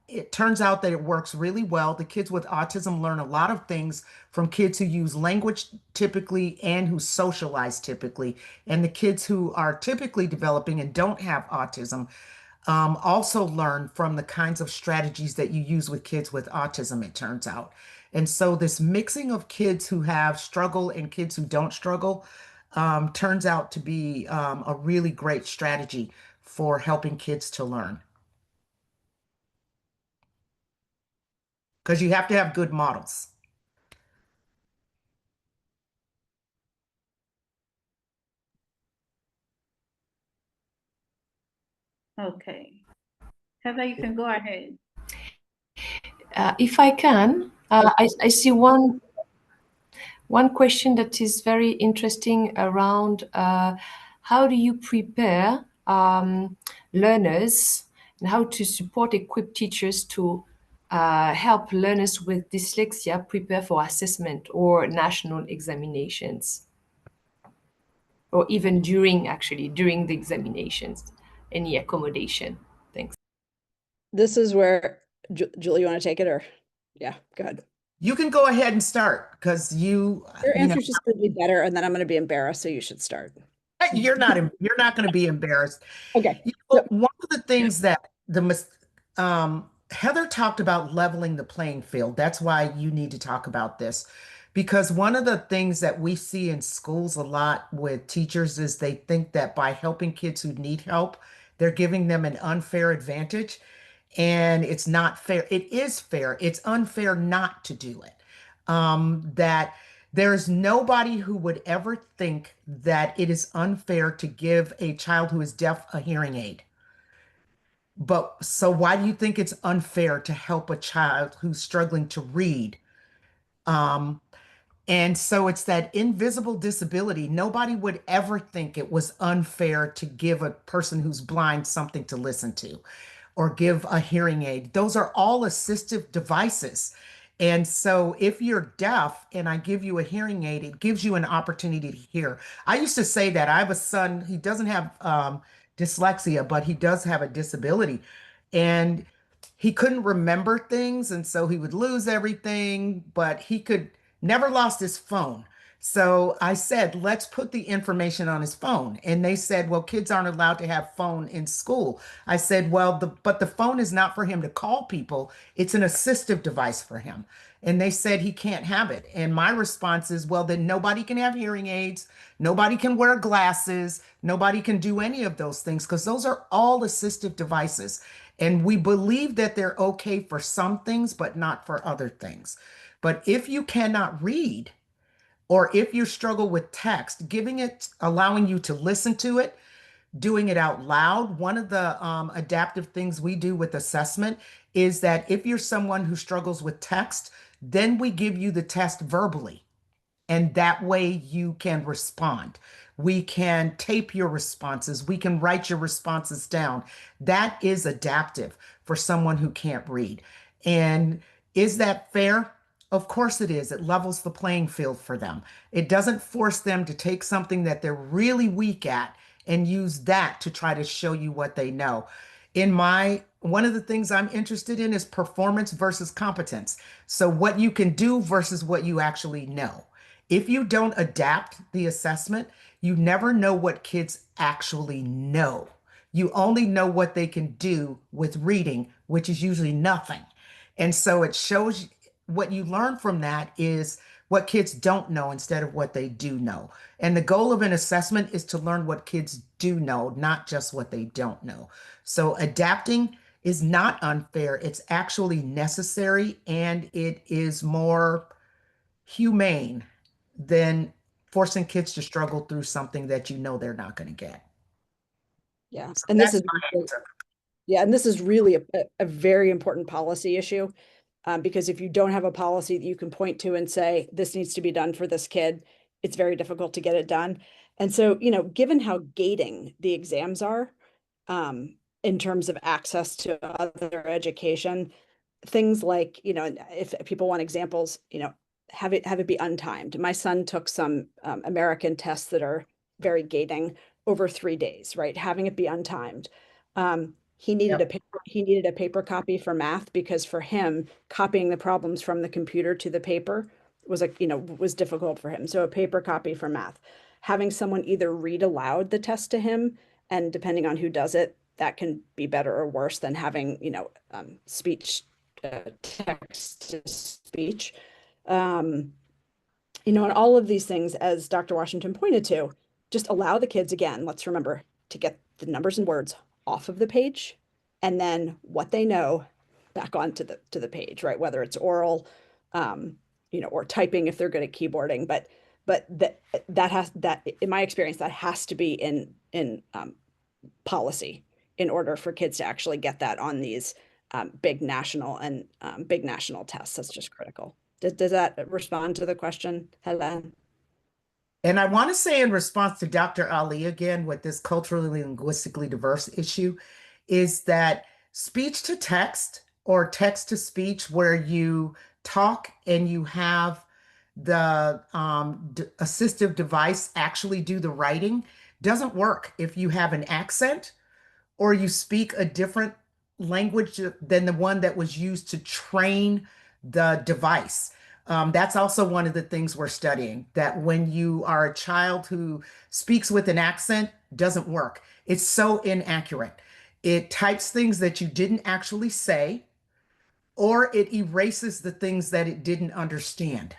it turns out that it works really well. The kids with autism learn a lot of things from kids who use language typically and who socialize typically. And the kids who are typically developing and don't have autism also learn from the kinds of strategies that you use with kids with autism, it turns out. And so this mixing of kids who have struggle and kids who don't struggle turns out to be a really great strategy for helping kids to learn. Because you have to have good models. Okay. Heather, you can go ahead. If I can, I see one question that is very interesting around how do you prepare learners and how to equip teachers to help learners with dyslexia prepare for assessment or national examinations, or even during the examinations, any accommodation. Thanks. This is where, Julie, you want to take it, or? Yeah, go ahead. You can go ahead and start, because Your answer's just going to be better, and then I'm going to be embarrassed, so you should start. you're not going to be embarrassed. Okay. One of the things that Heather talked about leveling the playing field. That's why you need to talk about this, because one of the things that we see in schools a lot with teachers is they think that by helping kids who need help, they're giving them an unfair advantage. And it's not fair. It is fair. It's unfair not to do it. That there's nobody who would ever think that it is unfair to give a child who is deaf a hearing aid. But so why do you think it's unfair to help a child who's struggling to read? And so it's that invisible disability. Nobody would ever think it was unfair to give a person who's blind something to listen to, or give a hearing aid. Those are all assistive devices. And so if you're deaf and I give you a hearing aid, it gives you an opportunity to hear. I used to say that I have a son, he doesn't have dyslexia, but he does have a disability. And he couldn't remember things, and so he would lose everything, but he could never lost his phone. So I said, let's put the information on his phone. And they said, well, kids aren't allowed to have phone in school. I said, well, but the phone is not for him to call people. It's an assistive device for him. And they said he can't have it. And my response is, well, then nobody can have hearing aids. Nobody can wear glasses. Nobody can do any of those things, because those are all assistive devices. And we believe that they're okay for some things, but not for other things. But if you cannot read, or if you struggle with text, allowing you to listen to it, doing it out loud. One of the adaptive things we do with assessment is that if you're someone who struggles with text, then we give you the test verbally. And that way you can respond. We can tape your responses. We can write your responses down. That is adaptive for someone who can't read. And is that fair? Of course it is. It levels the playing field for them. It doesn't force them to take something that they're really weak at and use that to try to show you what they know. One of the things I'm interested in is performance versus competence. So what you can do versus what you actually know. If you don't adapt the assessment, you never know what kids actually know. You only know what they can do with reading, which is usually nothing. And so it shows what you learn from that is what kids don't know instead of what they do know. And the goal of an assessment is to learn what kids do know, not just what they don't know. So adapting is not unfair. It's actually necessary, and it is more humane than forcing kids to struggle through something that you know they're not going to get. Yeah, So and this is my answer. Yeah, and this is really a very important policy issue, because if you don't have a policy that you can point to and say, this needs to be done for this kid, it's very difficult to get it done. And so, given how gating the exams are, in terms of access to other education, things like, if people want examples, have it be untimed. My son took some American tests that are very gating over 3 days, right? Having it be untimed. He needed a paper copy for math, because for him, copying the problems from the computer to the paper was was difficult for him. So a paper copy for math. Having someone either read aloud the test to him, and depending on who does it, that can be better or worse than having, speech, text to speech. And all of these things, as Dr. Washington pointed to, just allow the kids, again, let's remember, to get the numbers and words off of the page, and then what they know back onto the page, right? Whether it's oral, or typing if they're good at keyboarding, but that in my experience, that has to be in policy. in order for kids to actually get that on these big national tests. That's just critical. Does that respond to the question, Helen? And I want to say in response to Dr. Ali again, with this culturally linguistically diverse issue, is that speech to text or text to speech, where you talk and you have the assistive device actually do the writing, doesn't work if you have an accent or you speak a different language than the one that was used to train the device. That's also one of the things we're studying, that when you are a child who speaks with an accent, doesn't work. It's so inaccurate. It types things that you didn't actually say, or it erases the things that it didn't understand,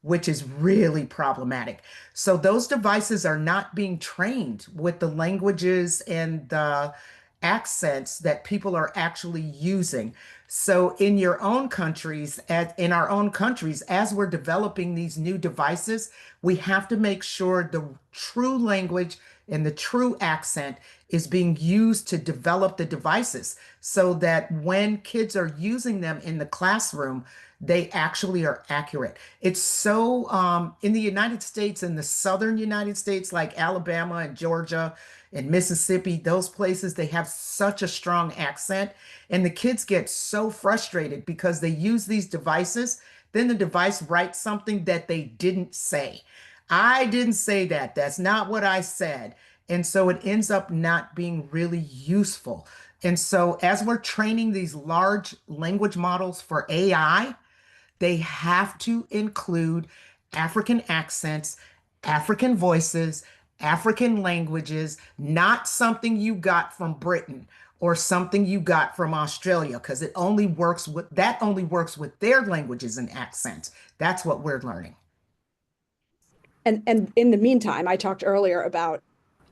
which is really problematic. So those devices are not being trained with the languages and the accents that people are actually using. So in your own countries, in our own countries, as we're developing these new devices, we have to make sure the true language and the true accent is being used to develop the devices so that when kids are using them in the classroom, they actually are accurate. It's so, in the United States, in the southern United States, like Alabama and Georgia and Mississippi, those places, they have such a strong accent. And the kids get so frustrated because they use these devices. Then the device writes something that they didn't say. I didn't say that. That's not what I said. And so it ends up not being really useful. And so as we're training these large language models for AI, they have to include African accents, African voices, African languages, not something you got from Britain or something you got from Australia, because it only works with their languages and accents. That's what we're learning. And in the meantime, I talked earlier about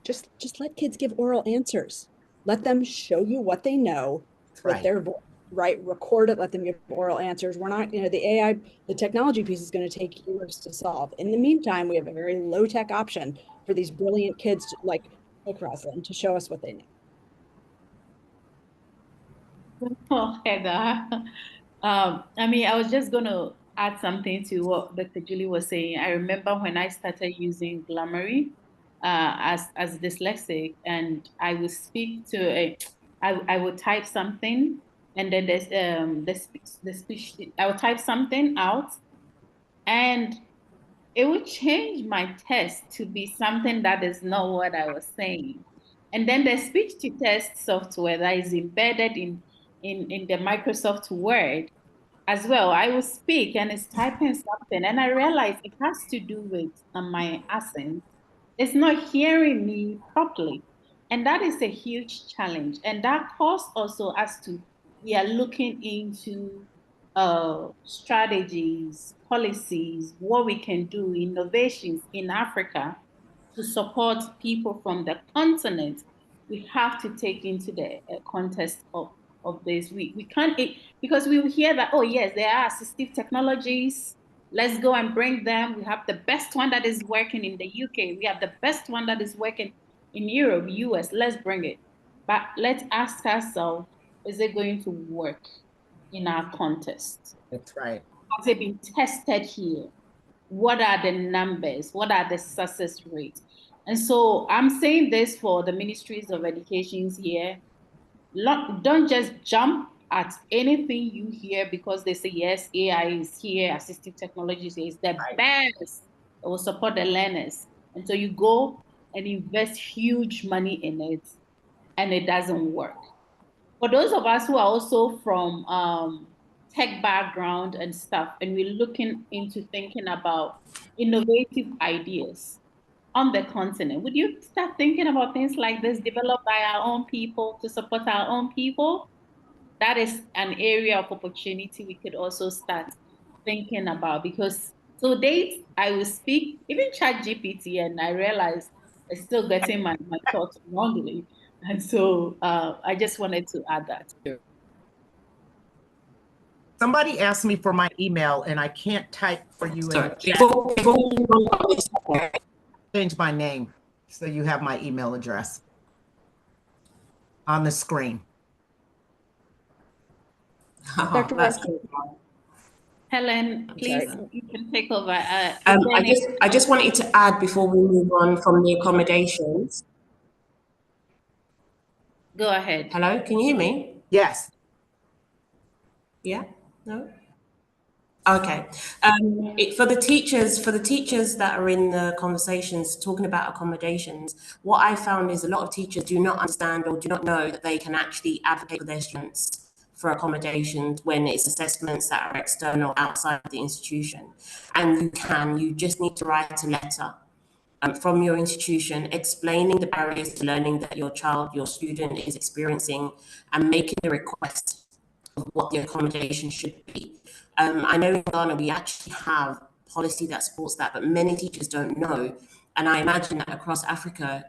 just let kids give oral answers. Let them show you what they know with their voice. Right, record it, let them give oral answers. We're not, the technology piece is going to take years to solve. In the meantime, we have a very low-tech option for these brilliant kids like Rosalind to show us what they know. Oh, Heather. I was just going to add something to what Dr. Julie was saying. I remember when I started using Glamoury as dyslexic, and I would speak to I would type something, and then there's the speech. I would type something out, and it would change my text to be something that is not what I was saying. And then the speech to text software that is embedded in the Microsoft Word as well, I will speak and it's typing something, and I realize it has to do with my accent. It's not hearing me properly. And that is a huge challenge. And that caused also us we are looking into strategies, policies, what we can do, innovations in Africa to support people from the continent. We have to take into the context of this. We can't, because we hear that, oh yes, there are assistive technologies. Let's go and bring them. We have the best one that is working in the UK. We have the best one that is working in Europe, US. Let's bring it. But let's ask ourselves, is it going to work in our context? That's right. Has it been tested here? What are the numbers? What are the success rates? And so I'm saying this for the ministries of education here. Don't just jump at anything you hear because they say, yes, AI is here, assistive technology is the best. It will support the learners. And so you go and invest huge money in it, and it doesn't work. For those of us who are also from tech background and stuff, and we're looking into thinking about innovative ideas on the continent, would you start thinking about things like this developed by our own people to support our own people? That is an area of opportunity we could also start thinking about, because to date, I will speak, even ChatGPT, and I realize it's still getting my thoughts wrongly. And so I just wanted to add that too. Somebody asked me for my email, and I can't type for you. Sorry, Change my name so you have my email address. on the screen. Dr. That's Ross. good. Helen, please, sorry. you can take over. I just wanted to add before we move on from the accommodations. Go ahead. Hello, can you hear me? Yes. Yeah? No? Okay. For the teachers that are in the conversations talking about accommodations, what I found is a lot of teachers do not understand or do not know that they can actually advocate for their students for accommodations when it's assessments that are external outside of the institution. And you just need to write a letter from your institution explaining the barriers to learning that your child, your student is experiencing and making a request of what the accommodation should be. I know in Ghana we actually have policy that supports that, but many teachers don't know. And I imagine that across Africa,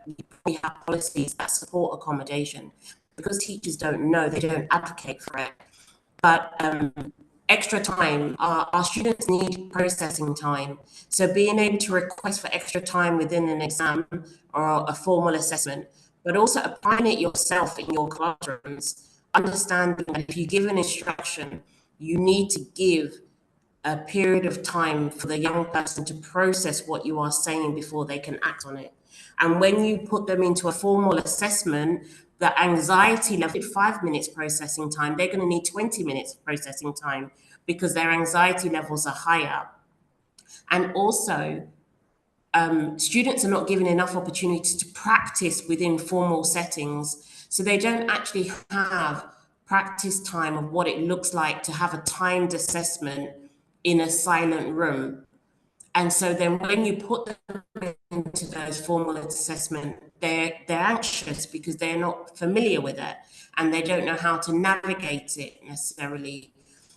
we have policies that support accommodation. Because teachers don't know, they don't advocate for it. But extra time, our students need processing time. So being able to request for extra time within an exam or a formal assessment, but also applying it yourself in your classrooms, understanding that if you give an instruction, you need to give a period of time for the young person to process what you are saying before they can act on it. And when you put them into a formal assessment, the anxiety level, 5 minutes processing time, they're going to need 20 minutes processing time because their anxiety levels are higher. And also, students are not given enough opportunity to practice within formal settings. So they don't actually have practice time of what it looks like to have a timed assessment in a silent room. And so then when you put them into those formal assessment, they're anxious because they're not familiar with it and they don't know how to navigate it necessarily.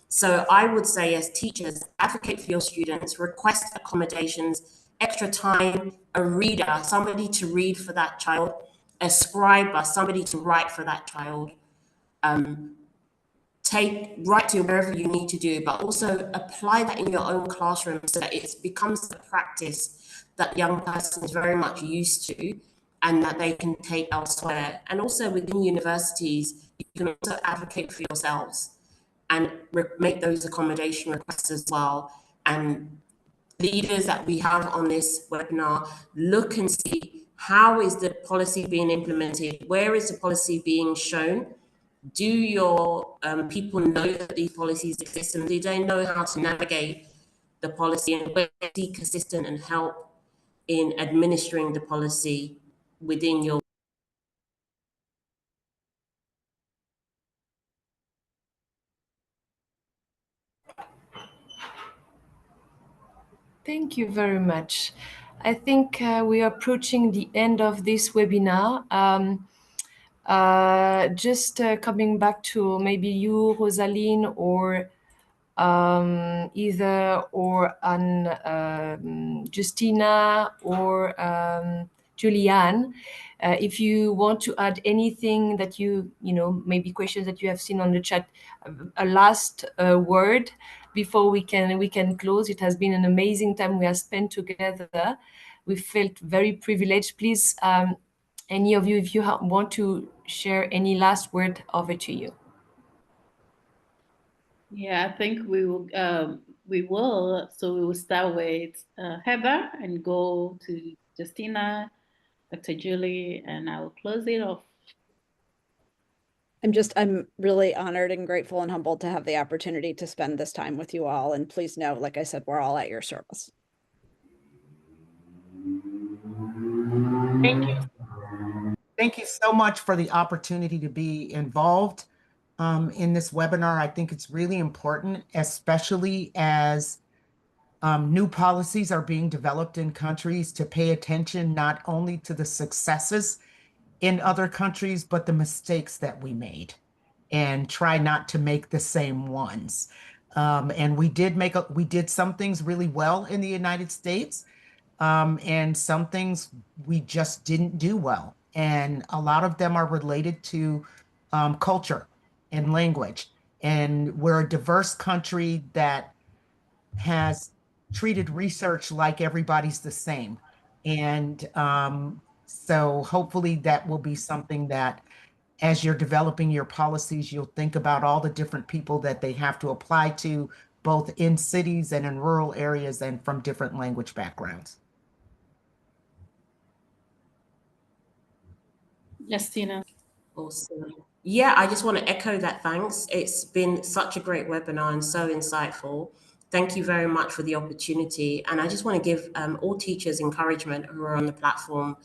So I would say as teachers, advocate for your students, request accommodations, extra time, a reader, somebody to read for that child, a scriber, somebody to write for that child. Write to wherever you need to do, but also apply that in your own classroom so that it becomes the practice that young person is very much used to and that they can take elsewhere. And also within universities, you can also advocate for yourselves and make those accommodation requests as well. And leaders that we have on this webinar, look and see how is the policy being implemented? Where is the policy being shown? Do your people know that these policies exist and do they know how to navigate the policy and seek assistance and help in administering the policy within your Thank you very much. I think we are approaching the end of this webinar. Just coming back to maybe you, Rosaline, or either or Justina or Julianne, if you want to add anything that maybe questions that you have seen on the chat, a last word before we can close. It has been an amazing time we have spent together. We felt very privileged. Please, any of you, if you want to share any last word, over to you. Yeah, I think we will. So we will start with Heather and go to Justina, Dr. Julie, and I will close it off. I'm really honored and grateful and humbled to have the opportunity to spend this time with you all. And please know, like I said, we're all at your service. Thank you. Thank you so much for the opportunity to be involved in this webinar. I think it's really important, especially as new policies are being developed in countries, to pay attention not only to the successes in other countries, but the mistakes that we made and try not to make the same ones. And we did some things really well in the United States, and some things we just didn't do well. And a lot of them are related to culture and language. And we're a diverse country that has treated research like everybody's the same. And so hopefully that will be something that as you're developing your policies, you'll think about all the different people that they have to apply to, both in cities and in rural areas and from different language backgrounds. Justina. Awesome. Yeah, I just want to echo that thanks. It's been such a great webinar and so insightful. Thank you very much for the opportunity. And I just want to give all teachers encouragement who are on the platform.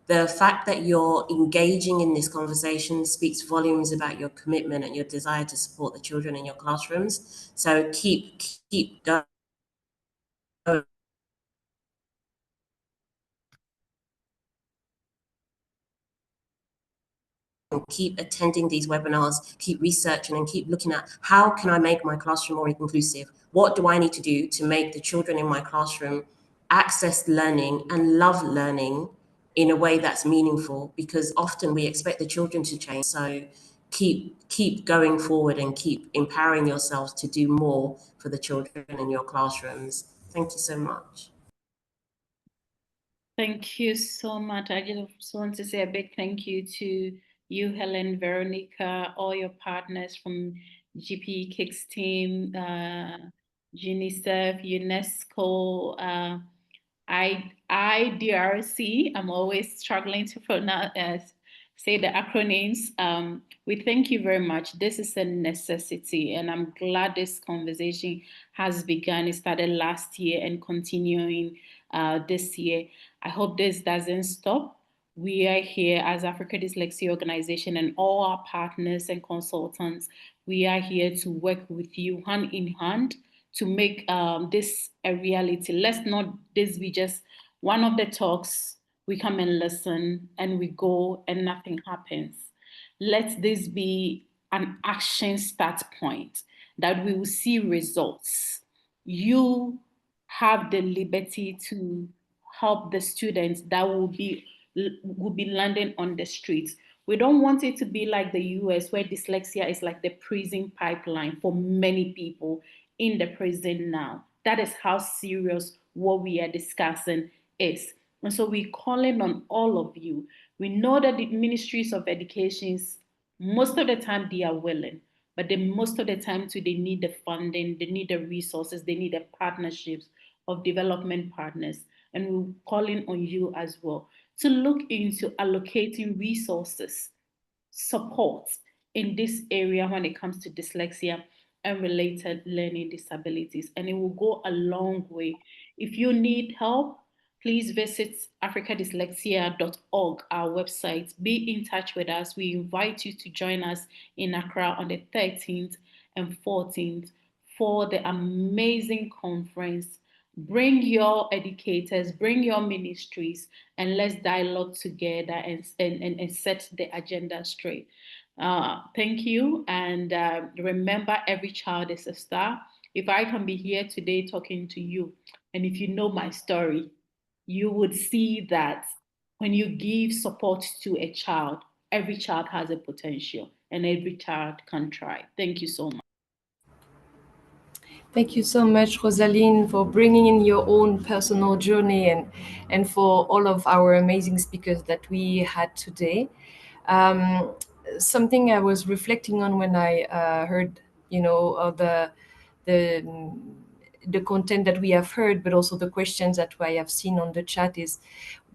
The fact that you're engaging in this conversation speaks volumes about your commitment and your desire to support the children in your classrooms. So keep going. Keep attending these webinars, keep researching, and keep looking at how can I make my classroom more inclusive? What do I need to do to make the children in my classroom access learning and love learning in a way that's meaningful? Because often we expect the children to change. So keep going forward and keep empowering yourselves to do more for the children in your classrooms. Thank you so much. Thank you so much. I just want to say a big thank you to you, Helen, Veronica, all your partners from GPE KIX team, UNICEF, UNESCO, IDRC. I'm always struggling to pronounce, say the acronyms. We thank you very much. This is a necessity, and I'm glad this conversation has begun. It started last year and continuing this year. I hope this doesn't stop. We are here as Africa Dyslexia Organization and all our partners and consultants. We are here to work with you hand in hand to make this a reality. Let's not this be just one of the talks. We come and listen and we go and nothing happens. Let this be an action start point that we will see results. You have the liberty to help the students that will be landing on the streets. We don't want it to be like the US, where dyslexia is like the prison pipeline for many people in the prison now. That is how serious what we are discussing is. And so we're calling on all of you. We know that the ministries of education, most of the time they are willing, but most of the time too, they need the funding, they need the resources, they need the partnerships of development partners. And we're calling on you as well to look into allocating resources, support in this area when it comes to dyslexia and related learning disabilities. And it will go a long way. If you need help, please visit africadyslexia.org, our website. Be in touch with us. We invite you to join us in Accra on the 13th and 14th for the amazing conference. Bring your educators, bring your ministries, and let's dialogue together and set the agenda straight. Thank you. And remember, every child is a star. If I can be here today talking to you, and if you know my story, you would see that when you give support to a child, every child has a potential and every child can try. Thank you so much. Thank you so much, Rosaline, for bringing in your own personal journey and for all of our amazing speakers that we had today. Something I was reflecting on when I heard, the content that we have heard, but also the questions that I have seen on the chat is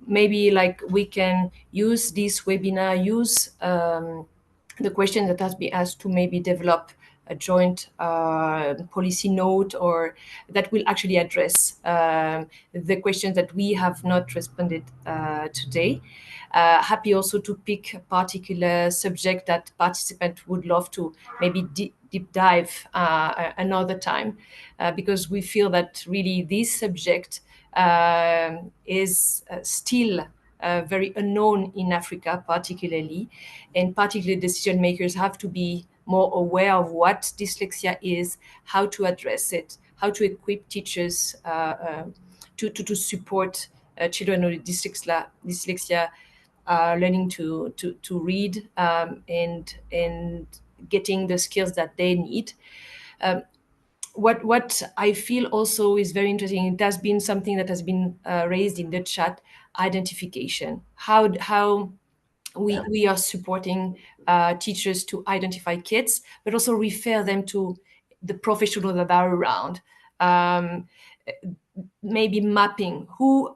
maybe like we can use this webinar, use the question that has been asked to maybe develop a joint policy note or that will actually address the questions that we have not responded today. Happy also to pick a particular subject that participants would love to maybe deep dive another time, because we feel that really this subject is still very unknown in Africa, particularly, and particularly decision makers have to be more aware of what dyslexia is, how to address it, how to equip teachers to support children with dyslexia learning to read and getting the skills that they need. What I feel also is very interesting, it has been something that has been raised in the chat, identification. How we are supporting teachers to identify kids, but also refer them to the professionals that are around. Maybe mapping who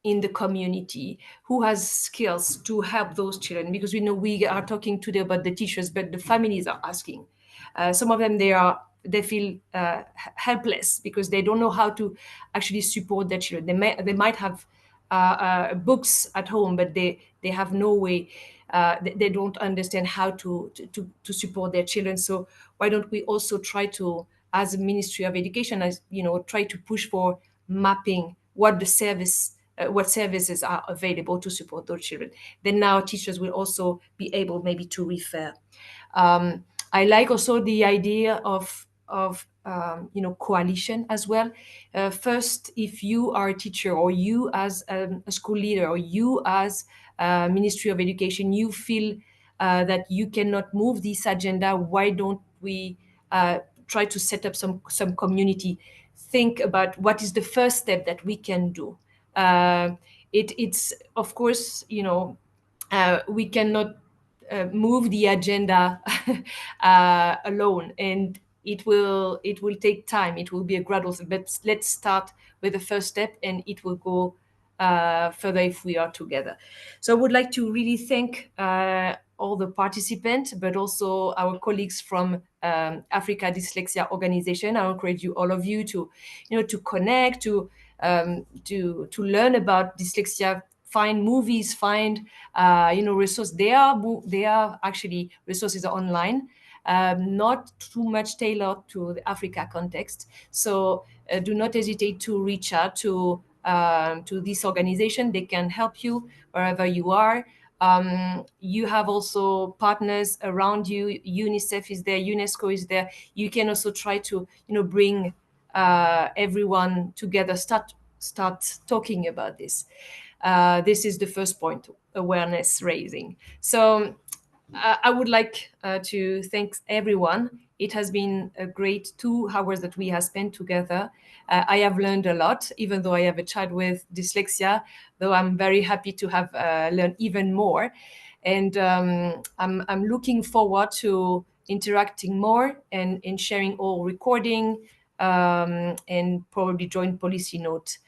in the community who has skills to help those children, because we know we are talking today about the teachers, but the families are asking. Some of them, they feel helpless because they don't know how to actually support their children. They might have books at home, but they have no way. They don't understand how to support their children. So why don't we also try to, as a Ministry of Education, try to push for mapping what services are available to support those children. Then now teachers will also be able maybe to refer. I like also the idea of coalition as well. First, if you are a teacher, or you as a school leader, or you as Ministry of Education, you feel that you cannot move this agenda, why don't we try to set up some community? Think about what is the first step that we can do. It's of course, we cannot move the agenda alone, and it will take time. It will be a gradual thing, but let's start with the first step, and it will go further if we are together. So I would like to really thank all the participants, but also our colleagues from Africa Dyslexia Organization. I encourage you, all of you, to connect, to learn about dyslexia, find movies, find resources. There are actually resources online, not too much tailored to the Africa context. So do not hesitate to reach out to this organization. They can help you wherever you are. You have also partners around you. UNICEF is there, UNESCO is there. You can also try to bring everyone together, start talking about this. This is the first point, awareness raising. So I would like to thank everyone. It has been a great 2 hours that we have spent together. I have learned a lot, even though I have a child with dyslexia, though I'm very happy to have learned even more. And I'm looking forward to interacting more and sharing all recording and probably joint policy note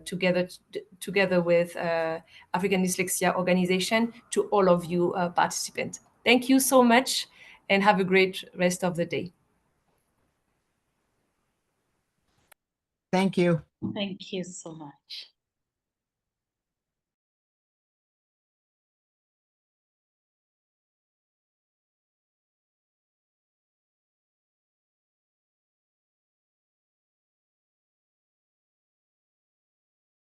together with African Dyslexia Organization to all of you participants. Thank you so much, and have a great rest of the day. Thank you. Thank you so much.